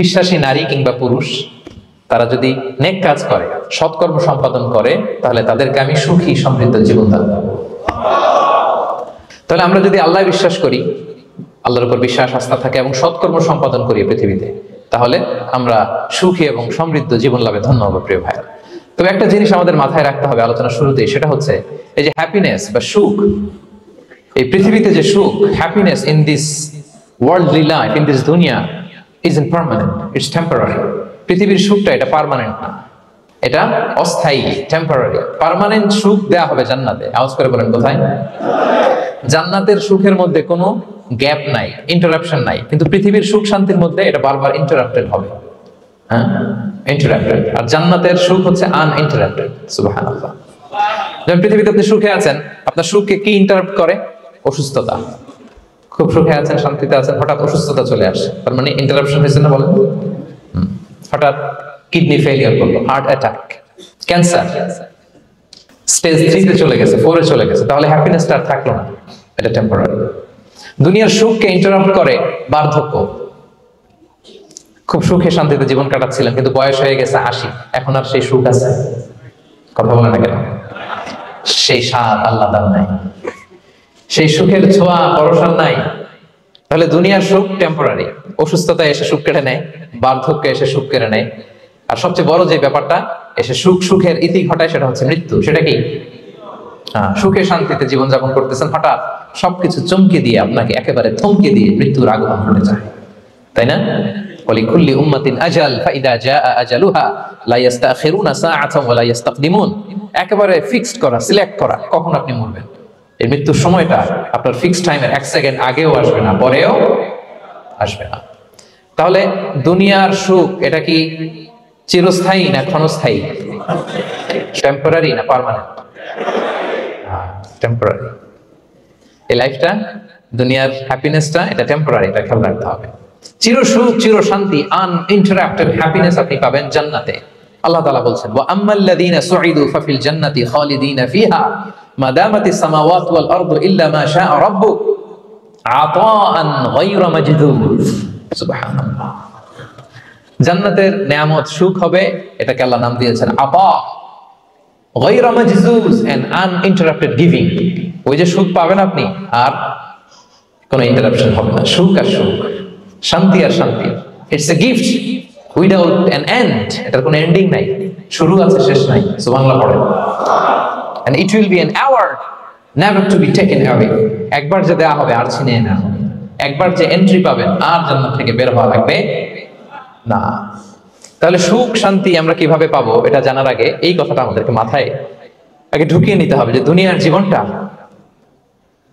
বিশ্বাসী নারী কিংবা পুরুষ তারা যদি নেক কাজ করে, সৎকর্ম সম্পাদন করে, তাহলে তাদেরকে আমি সুখী সমৃদ্ধ জীবন দান করব। তাহলে আমরা যদি আল্লাহ বিশ্বাস করি, আল্লাহর উপর বিশ্বাস আস্থা থাকে এবং সৎকর্ম সম্পাদন করি পৃথিবীতে, তাহলে আমরা সুখী এবং সমৃদ্ধ জীবন লাভে ধন্য হব প্রিয় ভাইরা। তবে একটা জিনিস আমাদের মাথায় রাখতে হবে আলোচনা শুরুতেই, সেটা হচ্ছে এই যে হ্যাপিনেস বা সুখ, এই পৃথিবীতে যে সুখ, happiness in this worldly life, in this দুনিয়া isn't permanent, it's temporary. পৃথিবীর সুখটা এটা পার্মানেন্ট না, এটা অস্থায়ী, টেম্পোরারি। পার্মানেন্ট সুখ দেয়া হবে জান্নাতে। আওয়াজ করে বলেন কোথায়? জান্নাতের সুখের মধ্যে কোনো গ্যাপ নাই, ইন্টারাপশন নাই, কিন্তু পৃথিবীর সুখ শান্তির মধ্যে এটা বারবার ইন্টারাপ্টেড হবে। হ্যাঁ, ইন্টারাপ্টেড। আর জান্নাতের সুখ হচ্ছে আনইন্টারাপ্টেড। সুবহানাল্লাহ। যেমন পৃথিবীতে আপনি সুখে আছেন, আপনার সুখকে কি ইন্টারাপ্ট করে? অসুস্থতা। খুব সুখে আছেন, শান্তিতে আছেন, হঠাৎ অসুস্থতা চলে আসে, তার মানে ইন্টারাপশন হয়েছে না বলেন? হঠাৎ কিডনি ফেলিয়ার করলো, হার্ট অ্যাটাক, ক্যান্সার, স্টেজ 3 তে চলে গেছে, 4 এ চলে গেছে, তাহলে হ্যাপিনেসটা আর থাকলো না, এটা টেম্পোরারি। দুনিয়ার সুখকে ইন্টারাপ্ট করে বার্ধক্য। খুব সুখে শান্তিতে জীবন কাটাচ্ছিলেন, কিন্তু বয়স হয়ে গেছে 80, এখন আর সেই সুখ আছে? কথা বলে না কেন? সেই স্বাদ আল্লাহ দান নাই, সেই সুখের ছোঁয়া পরশান নাই। তাহলে দুনিয়ার সুখ টেম্পোরারি, অসুস্থতা এসে সুখ কেড়ে নেয়, বার্ধক্য এসে সুখ কেড়ে নেয়, আর সবচেয়ে বড় যে ব্যাপারটা এসে সুখের ইতি ঘটায়, সেটা হচ্ছে মৃত্যু। সেটা কি? সুখে শান্তিতে জীবনযাপন করতেছেন, হঠাৎ সবকিছু চমকে দিয়ে, আপনাকে একেবারে থমকে দিয়ে মৃত্যুর আগমন ঘটে যায়, তাই না? ওয়ালিকুল্লি উম্মাতিন আজাল ফাইদা জাআ আজালুহা লা ইস্তাখিরুনা সাআতান ওয়া লা ইস্তাকদিমুন। একেবারে ফিক্সড করা, সিলেক্ট করা কখন আপনি মরবেন। এই মৃত্যুর সময়টা আপনার ফিক্সড টাইমের 1 সেকেন্ড আগেও আসবে না, পরেও আসবে না। তাহলে দুনিয়ার সুখ এটা কি চিরস্থায়ী না ক্ষণস্থায়ী? টেম্পোরারি না পার্মানেন্ট? টেম্পোরারি। এই লাইফটা, দুনিয়ার হ্যাপিনেসটা, এটা টেম্পোরারি, এটা খেয়াল রাখতে হবে। চির সুখ, চির শান্তি, আনইন্টারাপ্টেড হ্যাপিনেস আপনি পাবেন জান্নাতে। আল্লাহ তাআলা বলছেন, ওয়া আম্মাল্লাযীনা সুঈদু ফাফিল জান্নাতি খালিদিনা ফিহা মা দামাতিস সামাওয়াতু ওয়াল আরদু ইল্লা মা শাআ রাব্বুক আতাআন গায়রা মাজদুদ। সুবহানাল্লাহ। জান্নাতের নিয়ামত সুখ হবে, এটাকে আল্লাহ নাম দিয়েছেন আতা, গায়রা মাজদুদ, এন্ড আনইন্টারাপ্টেড গিভিং। ওই যে সুখ পাবেন আপনি, আর কোনো ইন্টারাপশন হবে না। সুখ আর সুখ, শান্তি আর শান্তি, it's a gift without an end. এটার কোনো এন্ডিং নাই, শুরু আছে শেষ নাই। সুবহানাল্লাহ পড়েন। And it will be an award never to be taken away. একবার যে দেয়া হবে আর ছিনিয়ে নেওয়া হবে। একবার যে এন্ট্রি পাবেন, আর জান্নাত থেকে বের হওয়া লাগবে না। তাহলে সুখ শান্তি আমরা কিভাবে পাবো, এটা জানার আগে এই কথাটা আমাদেরকে মাথায় আগে ঢুকিয়ে নিতে হবে যে দুনিয়ার জীবনটা,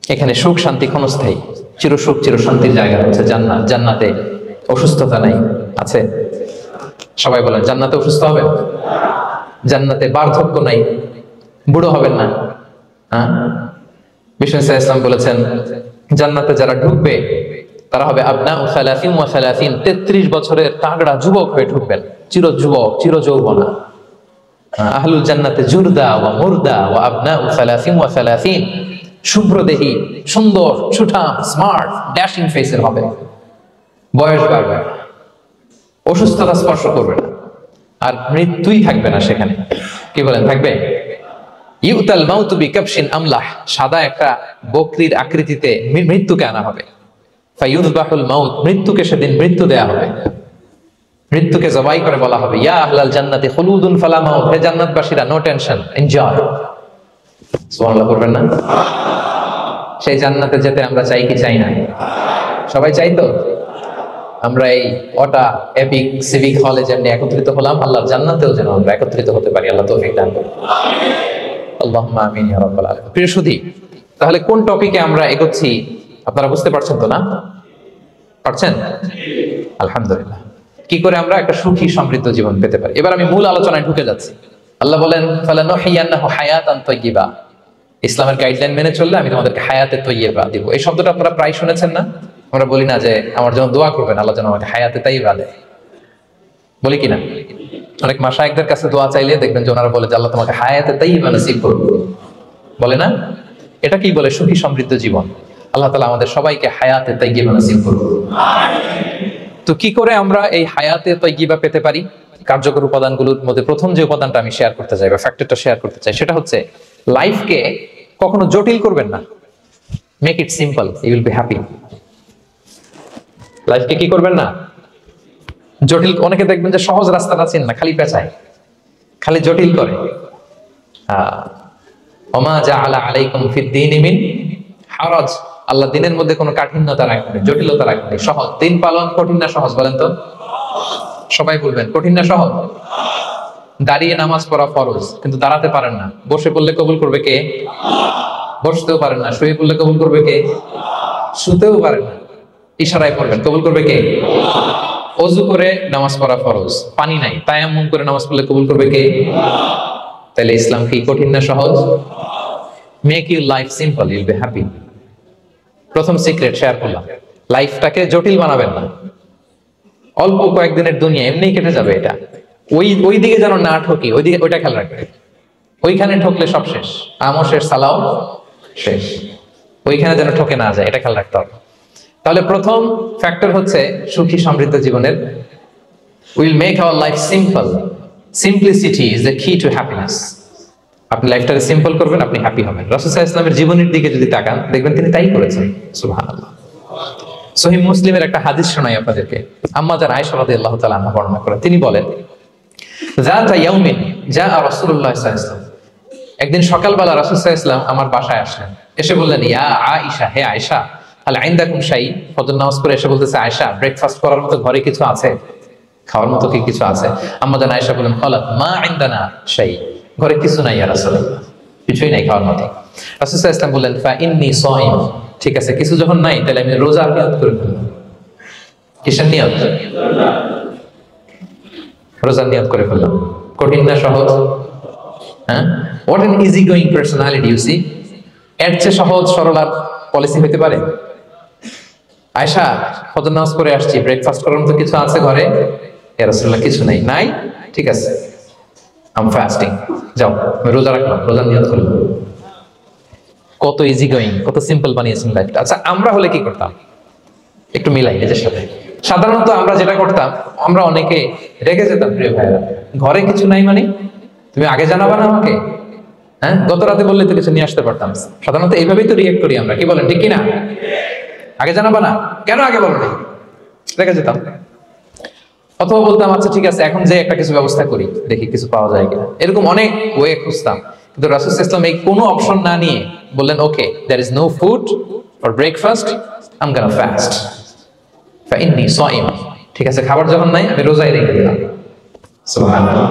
এখানে সুখ শান্তি ক্ষণস্থায়ী। চির সুখ চির শান্তির জায়গা হচ্ছে জান্নাত। জান্নাতে অসুস্থতা নাই, আছে? সবাই বলেন, জান্নাতে অসুস্থ হবে? জান্নাতে বার্ধক্য নাই, বুড়ো হবেন না। বিষ্ণু ইসলাম বলেছেন, জান্নাতে যারা ঢুকবে তারা হবে আবনাউ সালাসিন ওয়া সালাসিন, 33 বছরের তাগড়া যুবক হয়ে ঢুকবেন, চির যুবক, চির যৌবনা। আহলুল জান্নাতে জুরদা ওয়া মুরদা ওয়া আবনাউ সালাসিন ওয়া সালাসিন, শুভ্রদেহী, সুন্দর, সুঠাম, স্মার্ট, ড্যাশিং ফেসের হবে। বয়স বাড়বে, অসুস্থতা স্পর্শ করবে না, আর মৃত্যুই থাকবে না সেখানে। কি বলেন, থাকবে? ইউতাল মাউতু বিকাবশিন আমলাহ, সাদা একটা বকরির আকৃতিতে মৃত্যুকে আনা হবে। ফায়ুযবাহুল মাউত, মৃত্যুকে সেদিন মৃত্যু দেয়া হবে। মৃত্যুকে জবাই করে বলা হবে, ইয়া আহলাল জান্নাতি খুলুদুন ফালা মাউত, হে জান্নাতবাসীরা, নো টেনশন, এনজয়। সুবহানাল্লাহ করবেন না? সেই জান্নাতে যেতে আমরা চাই কি চাই না? সবাই চাই তো? আমরা এই ওটা এপিক সিভিক হলে যেমনি একত্রিত হলাম, আল্লাহর জান্নাতেও যেন আমরা একত্রিত হতে পারি। আল্লাহ তৌফিক দান করুন। আল্লাহুম্মা আমিন ইয়া রাব্বাল আলামিন। প্রিয় সুধী, তাহলে কোন টপিকে আমরা এগোচ্ছি আপনারা বুঝতে পারছেন তো না? পারছেন? আলহামদুলিল্লাহ। কি করে আমরা একটা সুখী সমৃদ্ধ জীবন পেতে পারি, এবার আমি মূল আলোচনায় ঢুকে যাচ্ছি। আল্লাহ বলেন, ফালানুহিয়ান্নাহু হায়াতান তাইয়্যিবা, ইসলামের গাইডলাইন মেনে চললে আমি তোমাদেরকে হায়াতে তাইয়্যিবা দিব। এই শব্দটা আপনারা প্রায় শুনেছেন না? আমরা বলি না যে আমার জন্য দোয়া করবেন, আল্লাহ যেন আমাকে হায়াতে তাইয়্যিবা দেয়, বলি কিনা? অনেক মাশায়েখদের কাছে দোয়া চাইলে দেখবেন যে ওনারা বলে যে আল্লাহ তোমাকে হায়াতে তাইয়্যিবা নসিব করুন, বলে না? এটা কি বলে? সুখী সমৃদ্ধ জীবন। আল্লাহ তাআলা আমাদের সবাইকে হায়াতে তাইয়্যিবা নসিব করুন। তো কি করে আমরা এই হায়াতে তাইয়্যিবা পেতে পারি? কার্যকর উপাদানগুলোর মধ্যে প্রথম যে উপাদানটা আমি শেয়ার করতে চাই বা ফ্যাক্টরটা শেয়ার করতে চাই সেটা হচ্ছে লাইফকে কখনো জটিল করবেন না। Make it simple, you will be happy. লাইফকে কি করবেন না? জটিল। অনেকে দেখবেন যে সহজ রাস্তাটা চেন না, খালি পেঁচায়, খালি জটিল করে। ওমা জাআলা আলাইকুম ফিদ-দীনি মিন হারাজ। আল্লাহ দিনের মধ্যে কোনো কাঠিন্যতা রাখেনি, জটিলতা রাখেনি, সহজ। দিন পালন কঠিন না সহজ বলেন তো? সবাই বলবেন কঠিন না সহজ? দাঁড়িয়ে নামাজ পড়া ফরজ, কিন্তু দাঁড়াতে পারেন না। বসে পড়লে কবুল করবে কে? বসতেও পারেন না। শুয়ে পড়লে কবুল করবে কে? শুতেও পারেন না। ইশারায় পড়বেন, কবুল করবে কে? ওযু করে নামাজ পড়া ফরজ, পানি নাই, তায়াম্মুম করে নামাজ পড়লে কবুল করবে কে? তাহলে ইসলাম কি কঠিন না সহজ? Make your life simple, you'll be happy. প্রথম সিক্রেট শেয়ার করলাম, লাইফটাকে জটিল বানাবেন না। অল্প কয়েকদিনের দুনিয়া, এমনিই কেটে যাবে। এটা ওই দিকে যেন না ঠকি, ওইটা খেয়াল রাখবে। ওইখানে ঠকলে সব শেষ, আমও শেষ, সালাও শেষ। ওইখানে যেন ঠকে না যায়, এটা খেয়াল রাখতে হবে। তাহলে প্রথম ফ্যাক্টর হচ্ছে সুখী সমৃদ্ধ জীবনের will make our life simple. Simplicity is the কি টু হ্যাপিনেস। আপনি লাইফটাকে সিম্পল করবেন, আপনি হ্যাপি হবেন। রাসূল সাল্লাল্লাহু আলাইহি ওয়াসাল্লামের জীবনের দিকে যদি তাকান, দেখবেন তিনি তাই করেছেন। সুবহানাল্লাহ। সহিহ মুসলিমের একটা হাদিস শোনাই আপনাদেরকে। আম্মা জান আয়েশা রাদিয়াল্লাহু তাআলা আনহা বর্ণনা করেন। তিনি বলেন, যাতা ইয়াউমিন জাআ রাসূলুল্লাহ সাল্লাল্লাহু আলাইহি ওয়াসাল্লাম। একদিন সকালবেলা রাসূল সাল্লাল্লাহু আলাইহি ওয়াসাল্লাম আমার বাসায় আসলেন। এসে বললেন, ইয়া আয়েশা, হে আয়েশা, হাল ইনদাকুম শাই। ফজর নামাজ পড়ে এসে বলতেছে, আয়েশা, ব্রেকফাস্ট করার মতো ঘরে কিছু আছে? খাওয়ার মতো কি কিছু আছে? আম্মা জান আয়েশা বলেন, ক্বালাত মা ইনদানা শাই। ঘরে কিছু নাই ইয়া রাসূলুল্লাহ, কিছুই নাই খাওয়ার মতো। রাসূল সাল্লাল্লাহু আলাইহি ওয়াসাল্লাম বললেন, ফা ইন্নী সাইম। ঠিক আছে, কিছু যখন নাই তাহলে আমি রোজার নিয়ত করে ফেললাম। কিসের নিয়ত? রোজার নিয়ত করে ফেললাম। কঠিন না সহজ? হ্যাঁ, what an easy going personality you see. এর চেয়ে সহজ সরল আর পলিসি হতে পারে? আয়েশা, ফজর নামাজ পড়ে আসছি, ব্রেকফাস্ট করার মতো কিছু আছে ঘরে? ইয়া রাসূলুল্লাহ, কিছু নাই। নাই? ঠিক আছে, আই এম ফাস্টিং। যাও, আমি রোজা রাখলাম, রোজার নিয়ত করলাম। কত ইজি গোয়িং, কত সিম্পল বানিয়েছেন লাইফটা। আচ্ছা, আমরা হলে কি করতাম? একটু মিলাই নিজের সাথে। সাধারণত আমরা যেটা করতাম, আমরা অনেকে রেগে যেতাম। প্রিয় ভাইরা, ঘরে কিছু নাই মানে তুমি আগে জানাবা না আমাকে? হ্যাঁ, গত রাতে বললে তো কিছু নিয়ে আসতে পারতাম। সাধারণত এইভাবেই তো রিয়েক্ট করি আমরা, কি বলেন, ঠিক কিনা? আগে জানাবা না কেন? আগে বলো না, রেগে যেতাম। অথবা বলতাম, আচ্ছা ঠিক আছে, এখন যে একটা কিছু ব্যবস্থা করি, দেখি কিছু পাওয়া যায় কিনা। এরকম অনেক ওয়ে খুঁজতাম। কিন্তু রাসূল সাল্লাল্লাহু আলাইহি ওয়াসাল্লাম এই কোনো অপশন না নিয়ে বললেন, okay, there is no food for breakfast, I am gonna fast. ফা ইন্নী সাইম। ঠিক আছে, খাবার যখন নাই আমি রোজায় রেখে দিলাম। সুবহানাল্লাহ।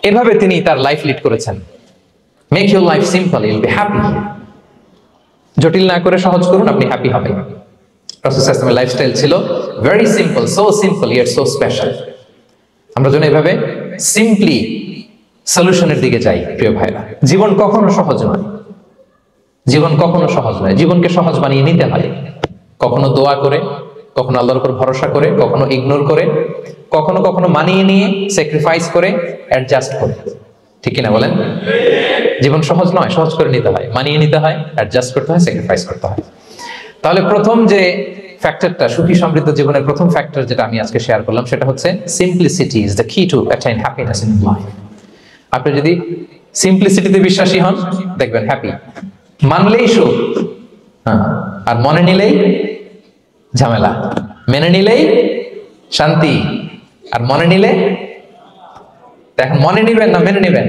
এভাবে তিনি তার লাইফ লিড করেছেন। Make your life simple, you'll be happy. জটিল না করে সহজ করুন, আপনি হ্যাপি হবেন। রাসূল সাল্লাল্লাহু আলাইহি ওয়াসাল্লামের লাইফস্টাইল ছিল very simple, so simple yet so special. আমরা যেন এভাবে সিম্পলি সলিউশনের দিকে যাই। প্রিয় ভাইরা, জীবন কখনো সহজ নয়। জীবন কখনো সহজ নয়। জীবনকে সহজ বানিয়ে নিতে হয়। কখনো দোয়া করে, কখনো আল্লাহর উপর ভরসা করে, কখনো ইগনোর করে, কখনো কখনো মানিয়ে নিয়ে, স্যাক্রিফাইস করে, অ্যাডজাস্ট করে। ঠিক কিনা বলেন? জীবন সহজ নয়, সহজ করে নিতে হয়, মানিয়ে নিতে হয়, অ্যাডজাস্ট করতে হয়, স্যাক্রিফাইস করতে হয়। তাহলে প্রথম যে ফ্যাক্টরটা, সুখী সমৃদ্ধ জীবনের প্রথম ফ্যাক্টর যেটা আমি আজকে শেয়ার করলাম, সেটা হচ্ছে সিম্পলিসিটি ইজ দ্য কি টু অ্যাটাইন হ্যাপিনেস ইন লাইফ। আপনি যদি সিম্পলিসিটিতে বিশ্বাসী হন, দেখবেন হ্যাপি। মানলেই সুখ, হ্যাঁ, আর মনে নিলেই ঝামেলা। মেনে নিলেই শান্তি, আর মনে নিলে, এখন মনে নিবেন না মেনে নিবেন?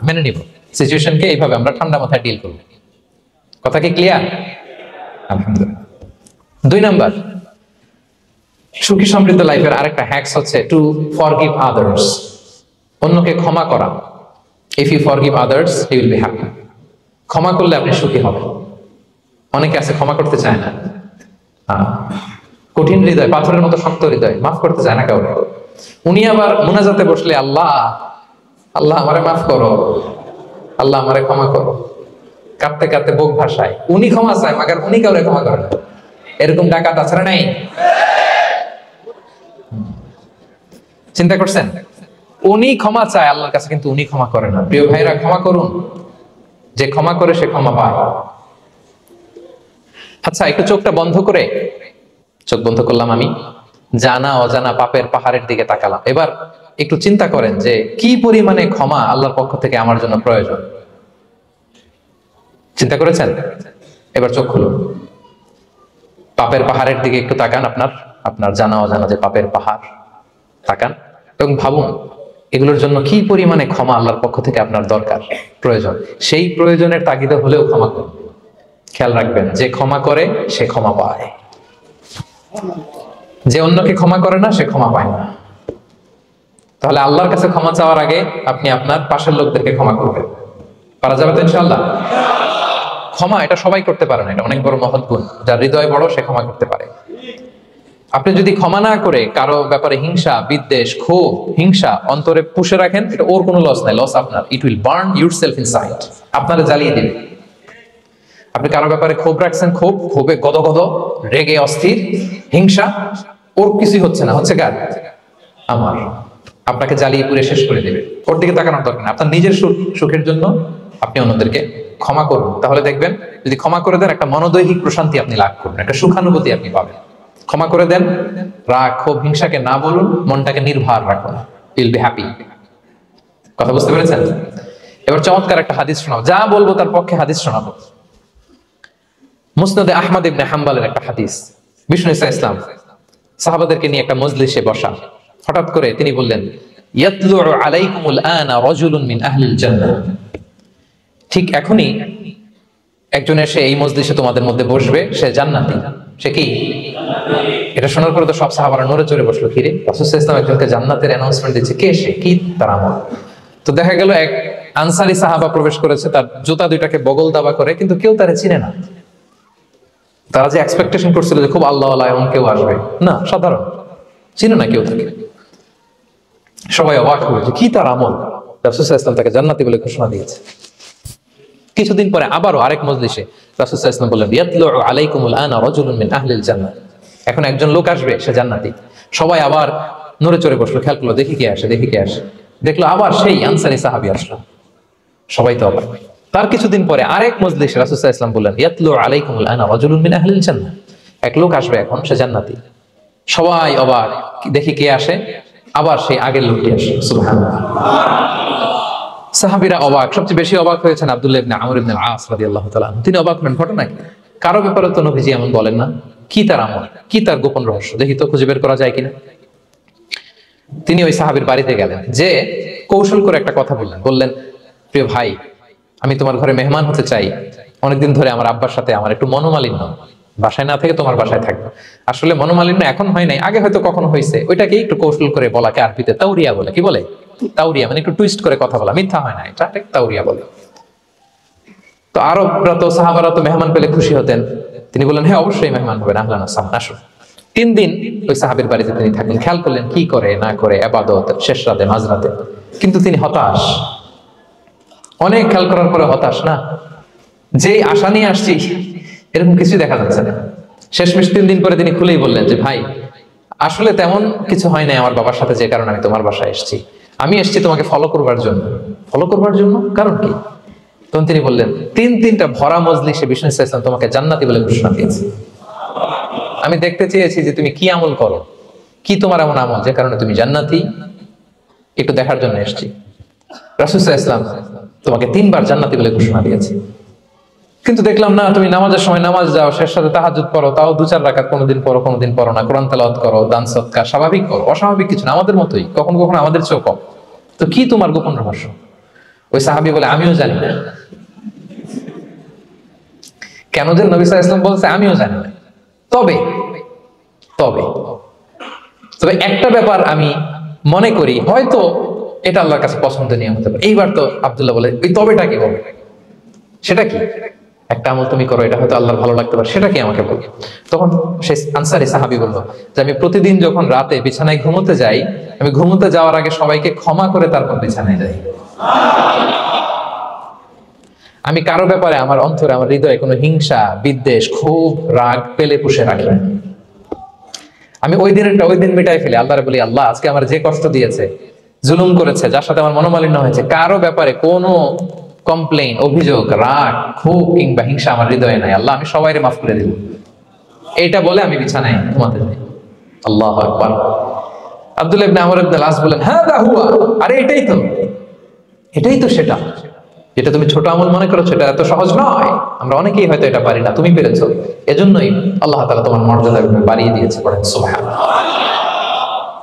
মেনে নিব। সিচুয়েশনকে এইভাবে আমরা ঠান্ডা মাথায় ডিল করব। কথা কি ক্লিয়ার? আলহামদুলিল্লাহ। 2 নাম্বার, সুখী সমৃদ্ধ লাইফের আরেকটা হ্যাকস হচ্ছে টু ফরগিভ আদার্স। অন্যকে ক্ষমা করা। If you forgive others, you will be happy. ক্ষমা করলে আপনি সুখী হবেন। অনেকে আছে ক্ষমা করতে চায় না, কঠিন হৃদয়, পাথরের মতো শক্ত হৃদয়, মাফ করতে চায় না কাউকে। উনি আবার মুনাজাতে বসলে, আল্লাহ আল্লাহ আমারে মাফ করো, আল্লাহ আমারে ক্ষমা করো, কাঁদতে কাঁদতে বুক ভাসায়। উনি ক্ষমা চায়, মাগার উনি কাউরে ক্ষমা করে না। এরকম ডাকাত আছে না নাই? চিন্তা করছেন? উনি ক্ষমা চায় আল্লাহর কাছে, কিন্তু উনি ক্ষমা করে না। প্রিয় ভাইরা, ক্ষমা করুন। যে ক্ষমা করে সে ক্ষমা পায়। আচ্ছা, একটু চোখটা বন্ধ করে চোখ বন্ধ করলাম আমি, জানা অজানা পাপের পাহাড়ের দিকে তাকালাম। এবার একটু চিন্তা করেন যে কি পরিমাণে ক্ষমা আল্লাহর পক্ষ থেকে আমার জন্য প্রয়োজন। চিন্তা করেছেন? এবার চোখ খুলুন, পাপের পাহাড়ের দিকে একটু তাকান, আপনার জানা অজানা যে পাপের পাহাড়, তাকান এবং ভাবুন এগুলোর জন্য কি পরিমাণে ক্ষমা আল্লাহর পক্ষ থেকে আপনার দরকার, প্রয়োজন। সেই প্রয়োজনের তাগিদে হলেও ক্ষমা করুন। খেয়াল রাখবেন, যে ক্ষমা করে সে ক্ষমা পায়, যে অন্যকে ক্ষমা করে না সে ক্ষমা পায় না। তাহলে আল্লাহর কাছে ক্ষমা চাওয়ার আগে আপনি আপনার পাশের লোকদেরকে ক্ষমা করবেন। পারা যাবে তো ইনশাআল্লাহ? ক্ষমা এটা সবাই করতে পারে না, এটা অনেক বড় মহৎ গুণ। যার হৃদয় বড় সে ক্ষমা করতে পারে। আপনি যদি ক্ষমা না করে কারো ব্যাপারে হিংসা, বিদ্বেষ, ক্ষোভ, হিংসা অন্তরে পুষে রাখেন, এটা ওর কোনো লস নাই, লস আপনার। It will burn yourself inside, আপনারা জ্বালিয়ে দিবে। আপনি কারো ব্যাপারে ক্ষোভ রাখছেন, ক্ষোভে গদগদ, রেগে অস্থির, হিংসা, ওর কিছুই হচ্ছে না, হচ্ছে কার? আমার। আপনাকে জ্বালিয়ে পুড়ে শেষ করে দেবে। ওর দিকে তাকানোর দরকার না। আপনার নিজের সুখের জন্য আপনি অন্যদেরকে ক্ষমা করুন। তাহলে দেখবেন যদি ক্ষমা করে দেন, একটা মনোদৈহিক প্রশান্তি আপনি লাভ করবেন, একটা সুখানুভূতি আপনি পাবেন। ক্ষমা করে দেন, রাগ, ক্ষোভ, হিংসাকে না বলুন, মনটাকে নির্ভার রাখুন, উইল বি হ্যাপি। কথা বুঝতে পেরেছেন? এবার চমৎকার একটা হাদিস শোনাবো, যা বলবো তার পক্ষে হাদিস শোনাবো। মুসনাদে আহমদ ইবনে হাম্বলের একটা হাদিস। বিষ্ণু ইসলাম সাহাবাদেরকে নিয়ে একটা মজলিসে বসা, হঠাৎ করে তিনি বললেন, ইয়াতলু আলাইকুমুল আনা রাজুলুন মিন আহলিল জান্নাহ। ঠিক এখনই একজন এসে এই মজলিসে তোমাদের মধ্যে বসবে, সে জান্নাতি। সে কি? এটা শোনার পরে তো সব সাহাবারা নড়ে চড়ে বসলো। কিরে, রাসূল সাল্লাল্লাহু আলাইহি ওয়াসাল্লাম একজনকে জান্নাতের অ্যানাউন্সমেন্ট দিচ্ছে, কে সে, কি তার আমল? তো দেখা গেল এক আনসারী সাহাবা প্রবেশ করেছে, তার জুতা দুইটাকে বগল দাবা করে, কিন্তু কেউ তারে চিনে না। তারা যে এক্সপেকটেশন করছিল যে খুব আল্লাহওয়ালা এমন কেউ আসবে, না, সাধারণ, চিনে না কেউ তাকে। সবাই অবাক হলো যে কি তার আমল, রাসূল সাল্লাল্লাহু আলাইহি ওয়াসাল্লাম তাকে জান্নাতি বলে ঘোষণা দিয়েছে। কিছুদিন পরে আবারও আরেক মজলিসে রাসূল সাল্লাল্লাহু আলাইহি ওয়াসাল্লাম বললেন, ইয়াতলু আলাইকুমুল আনা রাজুলুন মিন আহলিল জান্নাহ। এখন একজন লোক আসবে, সে জান্নাতি। সবাই আবার নড়ে চড়ে বসলো, খেয়াল করলো, দেখি কে আসে, দেখি কে আসে। দেখলো আবার সেই আনসারী সাহাবী আসলো। সবাই তো অবাক। তার কিছুদিন পরে আরেক মজলিসে রাসূল সাল্লাল্লাহু আলাইহি ওয়াসাল্লাম বললেন, ইয়াতলু আলাইকুমুল আনা রাজুলুন মিন আহলিল জান্নাহ। এক লোক আসবে এখন, সে জান্নাতি। সবাই অবাক, দেখি কে আসে, আবার সেই আগের লোকটি আসে। সুবহানাল্লাহ। সাহাবীরা অবাক, সবচেয়ে বেশি অবাক হয়েছেন আব্দুল্লাহ ইবনে আমর ইবনে আল-আস রাদিয়াল্লাহু তাআলা। তিনি অবাক হলেন, ঘটনা কি? কারো ব্যাপারে তো নবীজি এমন বলেন না, কি তার আমল, কি তার গোপন রহস্য, দেখি তো খুঁজে বের করা যায় কিনা। তিনি ওই সাহাবীর বাড়িতে গেলেন, যে কৌশল করে একটা কথা বললেন, প্রিয় ভাই, আমি তোমার ঘরে মেহমান হতে চাই। অনেকদিন ধরে আমার আব্বার সাথে আমার একটু মনোমালিন্য, বাসায় না থেকে তোমার বাসায় থাকবো। আসলে মনোমালিন্য এখন হয় নাই, আগে হয়তো কখনো হয়েছে, ওইটাকে একটু কৌশল করে বলাকে আরবিতে তাওরিয়া বলে। কি বলে? তাওরিয়া, মানে একটু টুইস্ট করে কথা বলা, মিথ্যা হয় না, এটা তাওরিয়া বলে। তো আরবরা তো, সাহাবারা তো মেহমান পেলে খুশি হতেন। তিনি বললেন, হ্যাঁ অবশ্যই মেহমান হবেন, আহলান ওয়াসাহলান, আসুন। 3 দিন ওই সাহাবীর বাড়িতে তিনি থাকলেন। খেয়াল করলেন কি করে না করে, ইবাদত, শেষ রাতে, মাঝরাতে। কিন্তু তিনি হতাশ, অনেক খেয়াল করার পরে হতাশ, না যে আশা নিয়ে আসছি এরকম কিছুই দেখা যাচ্ছে না। শেষমেশ 3 দিন পরে তিনি খুলেই বললেন যে, ভাই আসলে তেমন কিছু হয় নাই আমার বাবার সাথে, যে কারণে আমি তোমার বাসায় এসেছি। আমি এসেছি তোমাকে ফলো করবার জন্য। ফলো করবার জন্য? কারণ কি? তখন তিনি বললেন, 3টা ভরা মজলিসে বিষ্ণু ইসলাম তোমাকে জান্নাতি বলে ঘোষণা দিয়েছে। আমি দেখতে চেয়েছি যে তুমি কি আমল করো, কি তোমার এমন আমল যে কারণে তুমি জান্নাতি, একটু দেখার জন্য এসেছি। রাসূল সাল্লাল্লাহু আলাইহি ওয়াসাল্লাম তোমাকে 3বার জান্নাতি বলে ঘোষণা দিয়েছে। কিন্তু দেখলাম না, তুমি নামাজের সময় নামাজ যাও, শেষ রাতে তাহাজ্জুদ পড়ো, তাও 2-4 রাকাত, কোনোদিন পড়ো কোনোদিন পড়ো না, কোরআন তেলাওয়াত করো, দান সদকা স্বাভাবিক করো, অস্বাভাবিক কিছু না, আমাদের মতোই, কখনো কখনো আমাদের চেয়েও কম। তো কি তোমার গোপন রহস্য? ওই সাহাবী বলে, আমিও জানি না। কেন যে নবী সাল্লাল্লাহু আলাইহি ওয়াসাল্লাম বলছে আমিও জানি না। তবে তবে তবে একটা ব্যাপার আমি মনে করি, হয়তো এটা আল্লাহর কাছে পছন্দনীয় হতে পারে। এইবার তো আব্দুল্লাহ বলে, ওই তবেটা কি বলে? সেটা কি? একটা আমল তুমি করো, এটা হয়তো আল্লাহর ভালো লাগতে পারে, সেটা কি আমাকে বলো। তখন সেই আনসারী সাহাবী বলল যে, আমি প্রতিদিন যখন রাতে বিছানায় ঘুমোতে যাই, আমি ঘুমোতে যাওয়ার আগে সবাইকে ক্ষমা করে তারপর বিছানায় যাই। আমি কারো ব্যাপারে আমার অন্তরে, আমার হৃদয়ে কোনো হিংসা, বিদ্বেষ, ক্ষোভ, রাগ পেলে পুষে রাখি না। আমি ওই দিনেরটা ওই দিন মিটাই ফেলি। আল্লাহরে বলি, আল্লাহ আজকে আমার যে কষ্ট দিয়েছে, জুলুম করেছে, যার সাথে আমার মনোমালিন্য হয়েছে, কারো ব্যাপারে কোনো কমপ্লেইন, অভিযোগ, রাগ, ক্ষোভ কিংবা হিংসা আমার হৃদয়ে নাই। আল্লাহ আমি সবাইরে মাফ করে দিব। এইটা বলে আমি বিছানায় ঘুমাতে যাই। আল্লাহু আকবার। আব্দুল্লাহ ইবনে আমর ইবনে আল-আস বলেন, হাদা হুয়া, আরে এটাই তো সেটা যেটা তুমি ছোট আমল মনে করছো, এটা এত সহজ নয়। আমরা অনেকেই হয়তো এটা পারি না, তুমি পেরেছো। এজন্যই আল্লাহ তাআলা তোমার মর্যাদা বাড়িয়ে দিয়েছে। পড়েন সুবহানাল্লাহ।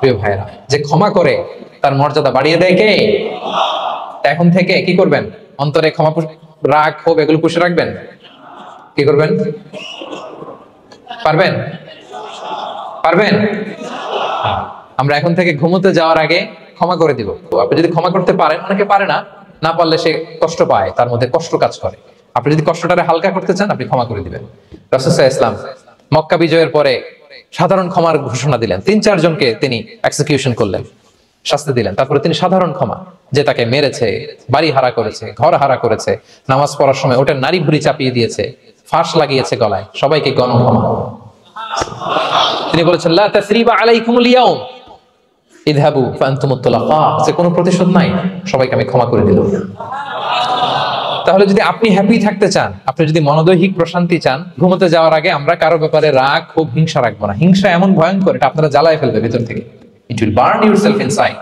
প্রিয় ভাইরা, যে ক্ষমা করে তার মর্যাদা বাড়িয়ে দেয় কে? এখন থেকে কি করবেন? অন্তরে ক্ষমা, রাগ, ক্ষোভ এগুলো পুষে রাখবেন। কি করবেন? পারবেন? আমরা এখন থেকে ঘুমোতে যাওয়ার আগে ক্ষমা করে দিব। আপনি যদি ক্ষমা করতে পারেন, অনেকে পারে না, না পারলে সে কষ্ট পায়, তার মধ্যে কষ্ট কাজ করে। আপনি যদি কষ্টটারে হালকা করতে চান, আপনি ক্ষমা করে দিবেন। রাসূল সাল্লাল্লাহু আলাইহি ওয়াসাল্লাম মক্কা বিজয়ের পরে সাধারণ ক্ষমার ঘোষণা দিলেন। 3-4 জনকে তিনি এক্সিকিউশন করলেন, শাস্তি দিলেন। তারপরে তিনি সাধারণ ক্ষমা, যে তাকে মেরেছে, বাড়ি হারা করেছে, ঘর হারা করেছে, নামাজ পড়ার সময় ওটা নারী ভুঁড়ি চাপিয়ে দিয়েছে, ফাঁস লাগিয়েছে গলায়, সবাইকে গণক্ষমা। তিনি বলেছেন, লা তাসরিবা আলাইকুমুল ইয়াউম ইযহাবু ফাআনতুমুত তুলাকা, যে কোনো প্রতিশোধ নাই, সবাইকে আমি ক্ষমা করে দিলাম। তাহলে যদি আপনি হ্যাপি থাকতে চান, আপনি যদি মনোদৈহিক প্রশান্তি চান, ঘুমোতে যাওয়ার আগে আমরা কারো ব্যাপারে রাগ, ক্ষোভ, হিংসা রাখবো না। হিংসা এমন ভয়ঙ্কর, এটা আপনারা জ্বালায় ফেলবে ভিতর থেকে। It will burn yourself inside.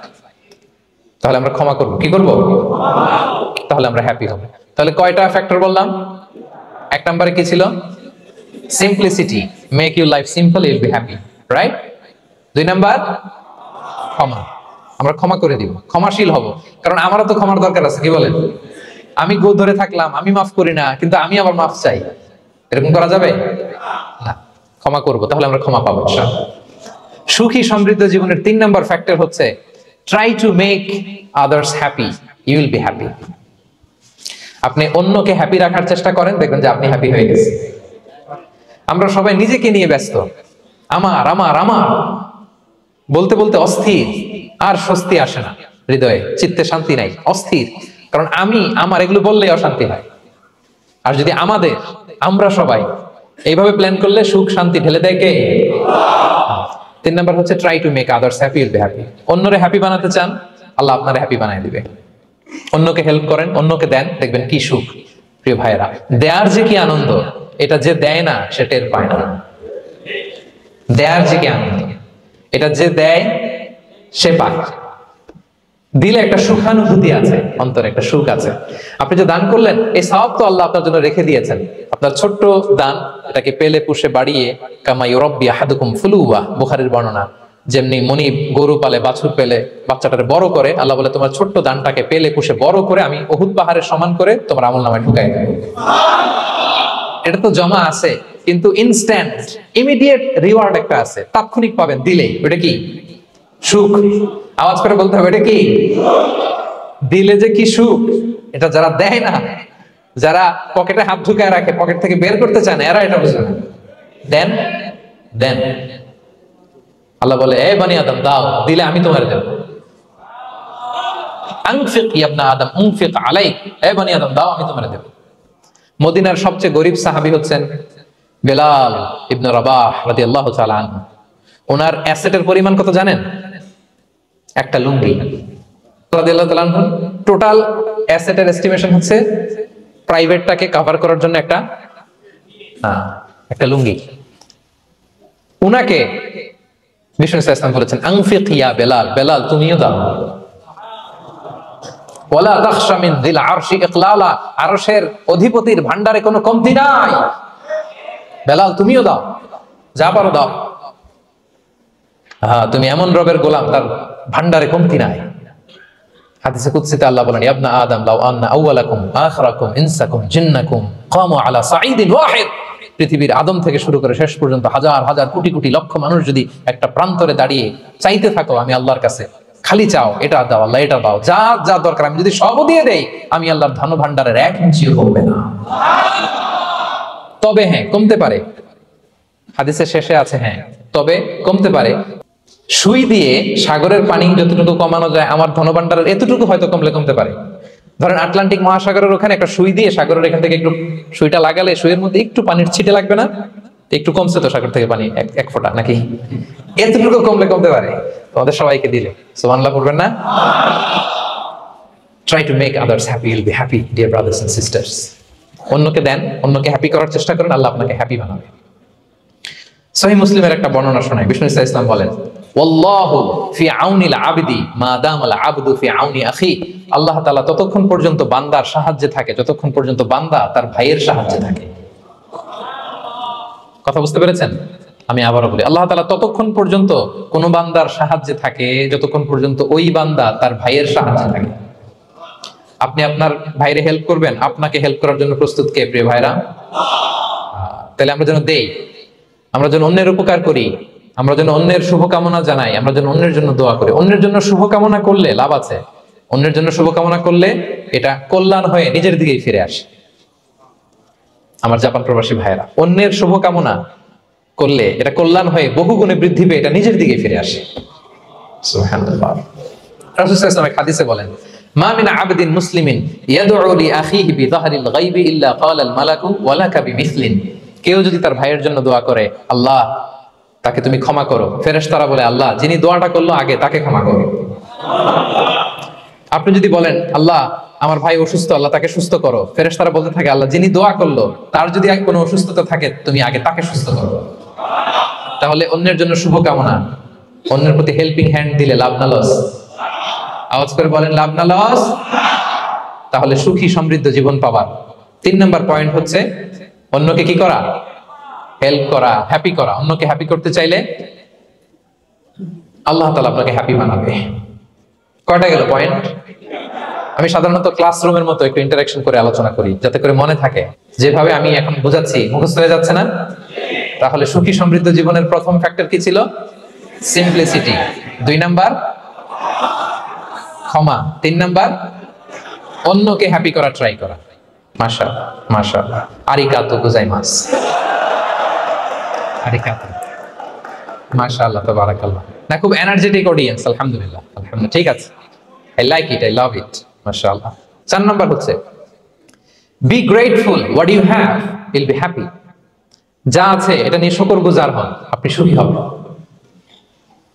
তাহলে আমরা ক্ষমা করব। কি করব? তাহলে আমরা হ্যাপি হব। তাহলে কয়টা ফ্যাক্টর বললাম? 1 নম্বরে কি ছিল? Simplicity, make your life simple, you will be happy, right? 2 number ক্ষমা, আমরা ক্ষমা করে দিব, ক্ষমাশীল হব। কারণ আমারও তো ক্ষমার দরকার আছে। কি বলেন? আমি গো ধরে থাকলাম, আমি মাফ করি না, কিন্তু আমি আবার মাফ চাই, এরকম করা যাবে না। ক্ষমা করব, তাহলে আমরা ক্ষমা পাবো ইনশাআল্লাহ। সুখী সমৃদ্ধ জীবনের 3 নম্বর ফ্যাক্টর হচ্ছে try to make others happy, you will be happy. আপনি অন্যকে হ্যাপি রাখার চেষ্টা করেন, দেখবেন যে আপনি হ্যাপি হয়ে গেছেন। আমরা সবাই নিজেকে নিয়ে ব্যস্ত, আমার আমার আমার বলতে বলতে অস্থির, আর স্বস্তি আসে না হৃদয়ে, চিত্তে শান্তি নাই, অস্থির। কারণ আমি আমার এগুলো বললেই অশান্তি হয়। আর যদি আমরা সবাই এইভাবে প্ল্যান করলে সুখ শান্তি ঢেলে দেয় কে? 3 নাম্বার হচ্ছে try to make others happy, will be happy. অন্যরে হ্যাপি বানাতে চান, আল্লাহ আপনারে হ্যাপি বানায় দিবে। অন্যকে হেল্প করেন, অন্যকে দেন, দেখবেন কি সুখ। প্রিয় ভাইয়েরা, দেয়ার যে কি আনন্দ, এটা যে দেয় না সে টের পায় না। দেয়ার যে কি আনন্দ, এটা যে দেয় সে পায়। দিলে একটা সুখানুভূতি আছে, অন্তরে একটা সুখ আছে। আপনি যে দান করলেন, এই সওয়াব তো আল্লাহ আপনার জন্য রেখে দিয়েছেন। আপনার ছোট্ট দান, এটাকে পেলে পুষে বাড়িয়ে, কামা ইউরাব্বি আহাদুকুম ফুলুওয়া, বুখারীর বর্ণনা, যেমনি মনিব গরু পালে, বাছুর পেলে বাচ্চাটারে বড় করে, আল্লাহ বলে তোমার ছোট্ট দানটাকে পেলে পুষে বড় করে আমি উহুদ পাহাড়ের সমান করে তোমার আমলনামায় ঢুকাই দেব। এটা তো জমা আছে, কিন্তু ইনস্ট্যান্ট ইমিডিয়েট রিওয়ার্ড একটা আছে, তাৎক্ষণিক পাবেন দিলে। ওটা কি? সুখ। আওয়াজ করে বলতে হবে, এটা কি? দিলে যে কি সুখ, এটা যারা দেয় না, যারা পকেটে হাত ঢুকায় রাখে, পকেট থেকে বের করতে চায় না, এরা এটা বুঝে না। দেন দেন, আল্লাহ বলে, এ বনি আদম দাও, দিলে আমি তোমার দেব। আনফিক ইয়া ইবনা আদম উনফিক আলাইক, এ বনি আদম দাও, আমি তোমার দেব। মদিনার সবচেয়ে গরিব সাহাবী হচ্ছেন বেলাল ইবনে রাবাহ রাদিয়াল্লাহু তাআলা আনহু। ওনার অ্যাসেটের পরিমাণ কত জানেন? একটা লুঙ্গি। রাদিয়াল্লাহু তাআলা আনহু টোটাল অ্যাসেটের এস্টিমেশন হচ্ছে প্রাইভেটটাকে কভার করার জন্য একটা লুঙ্গি। উনাকে বিষ্ণু সাল্লাল্লাহু আলাইহি ওয়াসাল্লাম বলেছেন, আনফিক ইয়া বেলাল, বেলাল তুমিও দাও। ওয়ালা তাখশা মিন যিল আরশি ইকলালা, আরশের অধিপতির ভান্ডারে কোনো কমতি নাই, বেলাল তুমিও দাও, যা পারো দাও। তুমি এমন রবের গোলাম, তার ভান্ডারে কমতি নাই। হাদিসে কুদসিতে আল্লাহ বলেন, ইয়া ইবনা আদম লাউ আন্না আউওয়ালাকুম আখিরাকুম ইনসাকুম জিন্নাকুম কামু আলা সাঈদিন ওয়াহিদ, পৃথিবীর আদম থেকে শুরু করে শেষ পর্যন্ত হাজার হাজার কোটি কোটি লক্ষ মানুষ যদি একটা প্রান্তরে দাঁড়িয়ে চাইতে থাকো আমি আল্লাহর কাছে, খালি চাও এটা দাও আল্লাহ, এটা দাও, যা যা দরকার আমি যদি সব দিয়ে দেই, আমি আল্লাহর ধন ভান্ডারের 1 ইঞ্চিও কমবে না। তবে হ্যাঁ, কমতে পারে। হাদিসের শেষে আছে, হ্যাঁ তবে কমতে পারে। সুই দিয়ে সাগরের পানি যতটুকু কমানো যায়, আমার ধনভাণ্ডারের এতটুকু হয়তো কমতে পারে। ধরেন আটলান্টিক মহাসাগরের ওখানে একটা সুই দিয়ে সাগরের এখান থেকে একটু সুইটা লাগালে সুইয়ের মধ্যে একটু পানির ছিটে লাগবে না? একটু কমছে তো সাগর থেকে পানি, 1 ফোঁটা নাকি? এতটুকু কমতে পারে। তোমাদের সবাইকে দিলে সুবহানাল্লাহ পড়বেন না? Try to make others happy, you will be happy dear brothers and sisters. অন্যকে দেন, অন্যকে হ্যাপি করার চেষ্টা করেন, আল্লাহ আপনাকে হ্যাপি বানাবে। সহিহ মুসলিমের একটা বর্ণনা শোনাই। বিষ্ণু ইসলাম বলেন, ওয়াল্লাহু ফি আউনিল আবদি মা দামাল আবদু ফি আউনি আখি। আল্লাহ তাআলা ততক্ষণ পর্যন্ত বান্দার সাহায্যে থাকে যতক্ষণ পর্যন্ত বান্দা তার ভাইয়ের সাহায্যে থাকে। কথা বুঝতে পেরেছেন? আমি আবারও বলি, আল্লাহ তাআলা ততক্ষণ পর্যন্ত কোন বান্দার সাহায্যে থাকে যতক্ষণ পর্যন্ত ওই বান্দা তার ভাইয়ের সাহায্যে থাকে। আপনি আপনার ভাইরে হেল্প করবেন, আপনাকে হেল্প করার জন্য প্রস্তুত কে প্রিয় ভাইরা? তাহলে আমরা যেন দেই, আমরা যেন অন্যের উপকার করি, আমরা যেন অন্যের শুভকামনা জানাই, আমরা যেন অন্যের জন্য দোয়া করি। অন্যের জন্য শুভকামনা করলে লাভ আছে। অন্যের জন্য শুভকামনা করলে এটা কল্যাণ হয়ে নিজের দিকেই ফিরে আসে। আমার জাপান প্রবাসী ভাইয়েরা, অন্যের শুভকামনা করলে এটা কল্যাণ হয়ে বহু গুণে বৃদ্ধি পেয়ে এটা নিজের দিকেই ফিরে আসে। সুবহানাল্লাহ। রাসূল সাল্লাল্লাহু আলাইহি ওয়াসাল্লাম হাদিসে বলেন, মা মিন আবদিন মুসলিমিন ইয়াদউ লি আখিহি বিযাহরিল গায়বি ইল্লা ক্বালাল মালাকু ওয়া লাকা বিমিসলিন। কেউ যদি তার ভাইয়ের জন্য দোয়া করে, আল্লাহ তাকে তুমি ক্ষমা করো, ফেরেশতারা বলে, আল্লাহ যিনি দোয়াটা করলো আগে তাকে ক্ষমা করো। আপনি যদি বলেন, আল্লাহ আমার ভাই অসুস্থ, আল্লাহ তাকে সুস্থ করো, ফেরেশতারা বলতে থাকে, আল্লাহ যিনি দোয়া করলো তার যদি কোনো অসুস্থতা থাকে তুমি আগে তাকে সুস্থ করো। তাহলে অন্যের জন্য শুভকামনা, অন্যের প্রতি হেল্পিং হ্যান্ড দিলে লাভ না লস? আওয়াজ করে বলেন, লাভ না লস? তাহলে সুখী সমৃদ্ধ জীবন পাবার 3 নম্বর পয়েন্ট হচ্ছে অন্যকে কি করা? হেল্প করা, হ্যাপি করা। অন্যকে হ্যাপি করতে চাইলে আল্লাহ তাআলা আপনাকে হ্যাপি বানাবে। কয়টা গেল পয়েন্ট? আমি সাধারণত ক্লাসরুমের মতো একটু ইন্টারঅ্যাকশন করে আলোচনা করি যাতে করে মনে থাকে। যেভাবে আমি এখন বোঝাচ্ছি মুখস্থ হয়ে যাচ্ছে না? তাহলে সুখী সমৃদ্ধ জীবনের প্রথম ফ্যাক্টর কি ছিল? সিম্পলিসিটি। 2 নাম্বার ক্ষমা। 3 নাম্বার অন্যকে হ্যাপি করা ট্রাই করা। মাশাআল্লাহ মাশাআল্লাহ, আরিগাতো গোজাইমাসু। আরিগাতো, মাশাআল্লাহ, তাবারাকাল্লাহ। না, খুব এনার্জেটিক অডিয়েন্স, আলহামদুলিল্লাহ আলহামদুলিল্লাহ, ঠিক আছে, I like it, I love it, মাশাআল্লাহ। 4 নাম্বার হচ্ছে be grateful, what you have will be happy. যা আছে এটা নিয়ে শুকরগুজার হন, আপনি সুখী হবেন।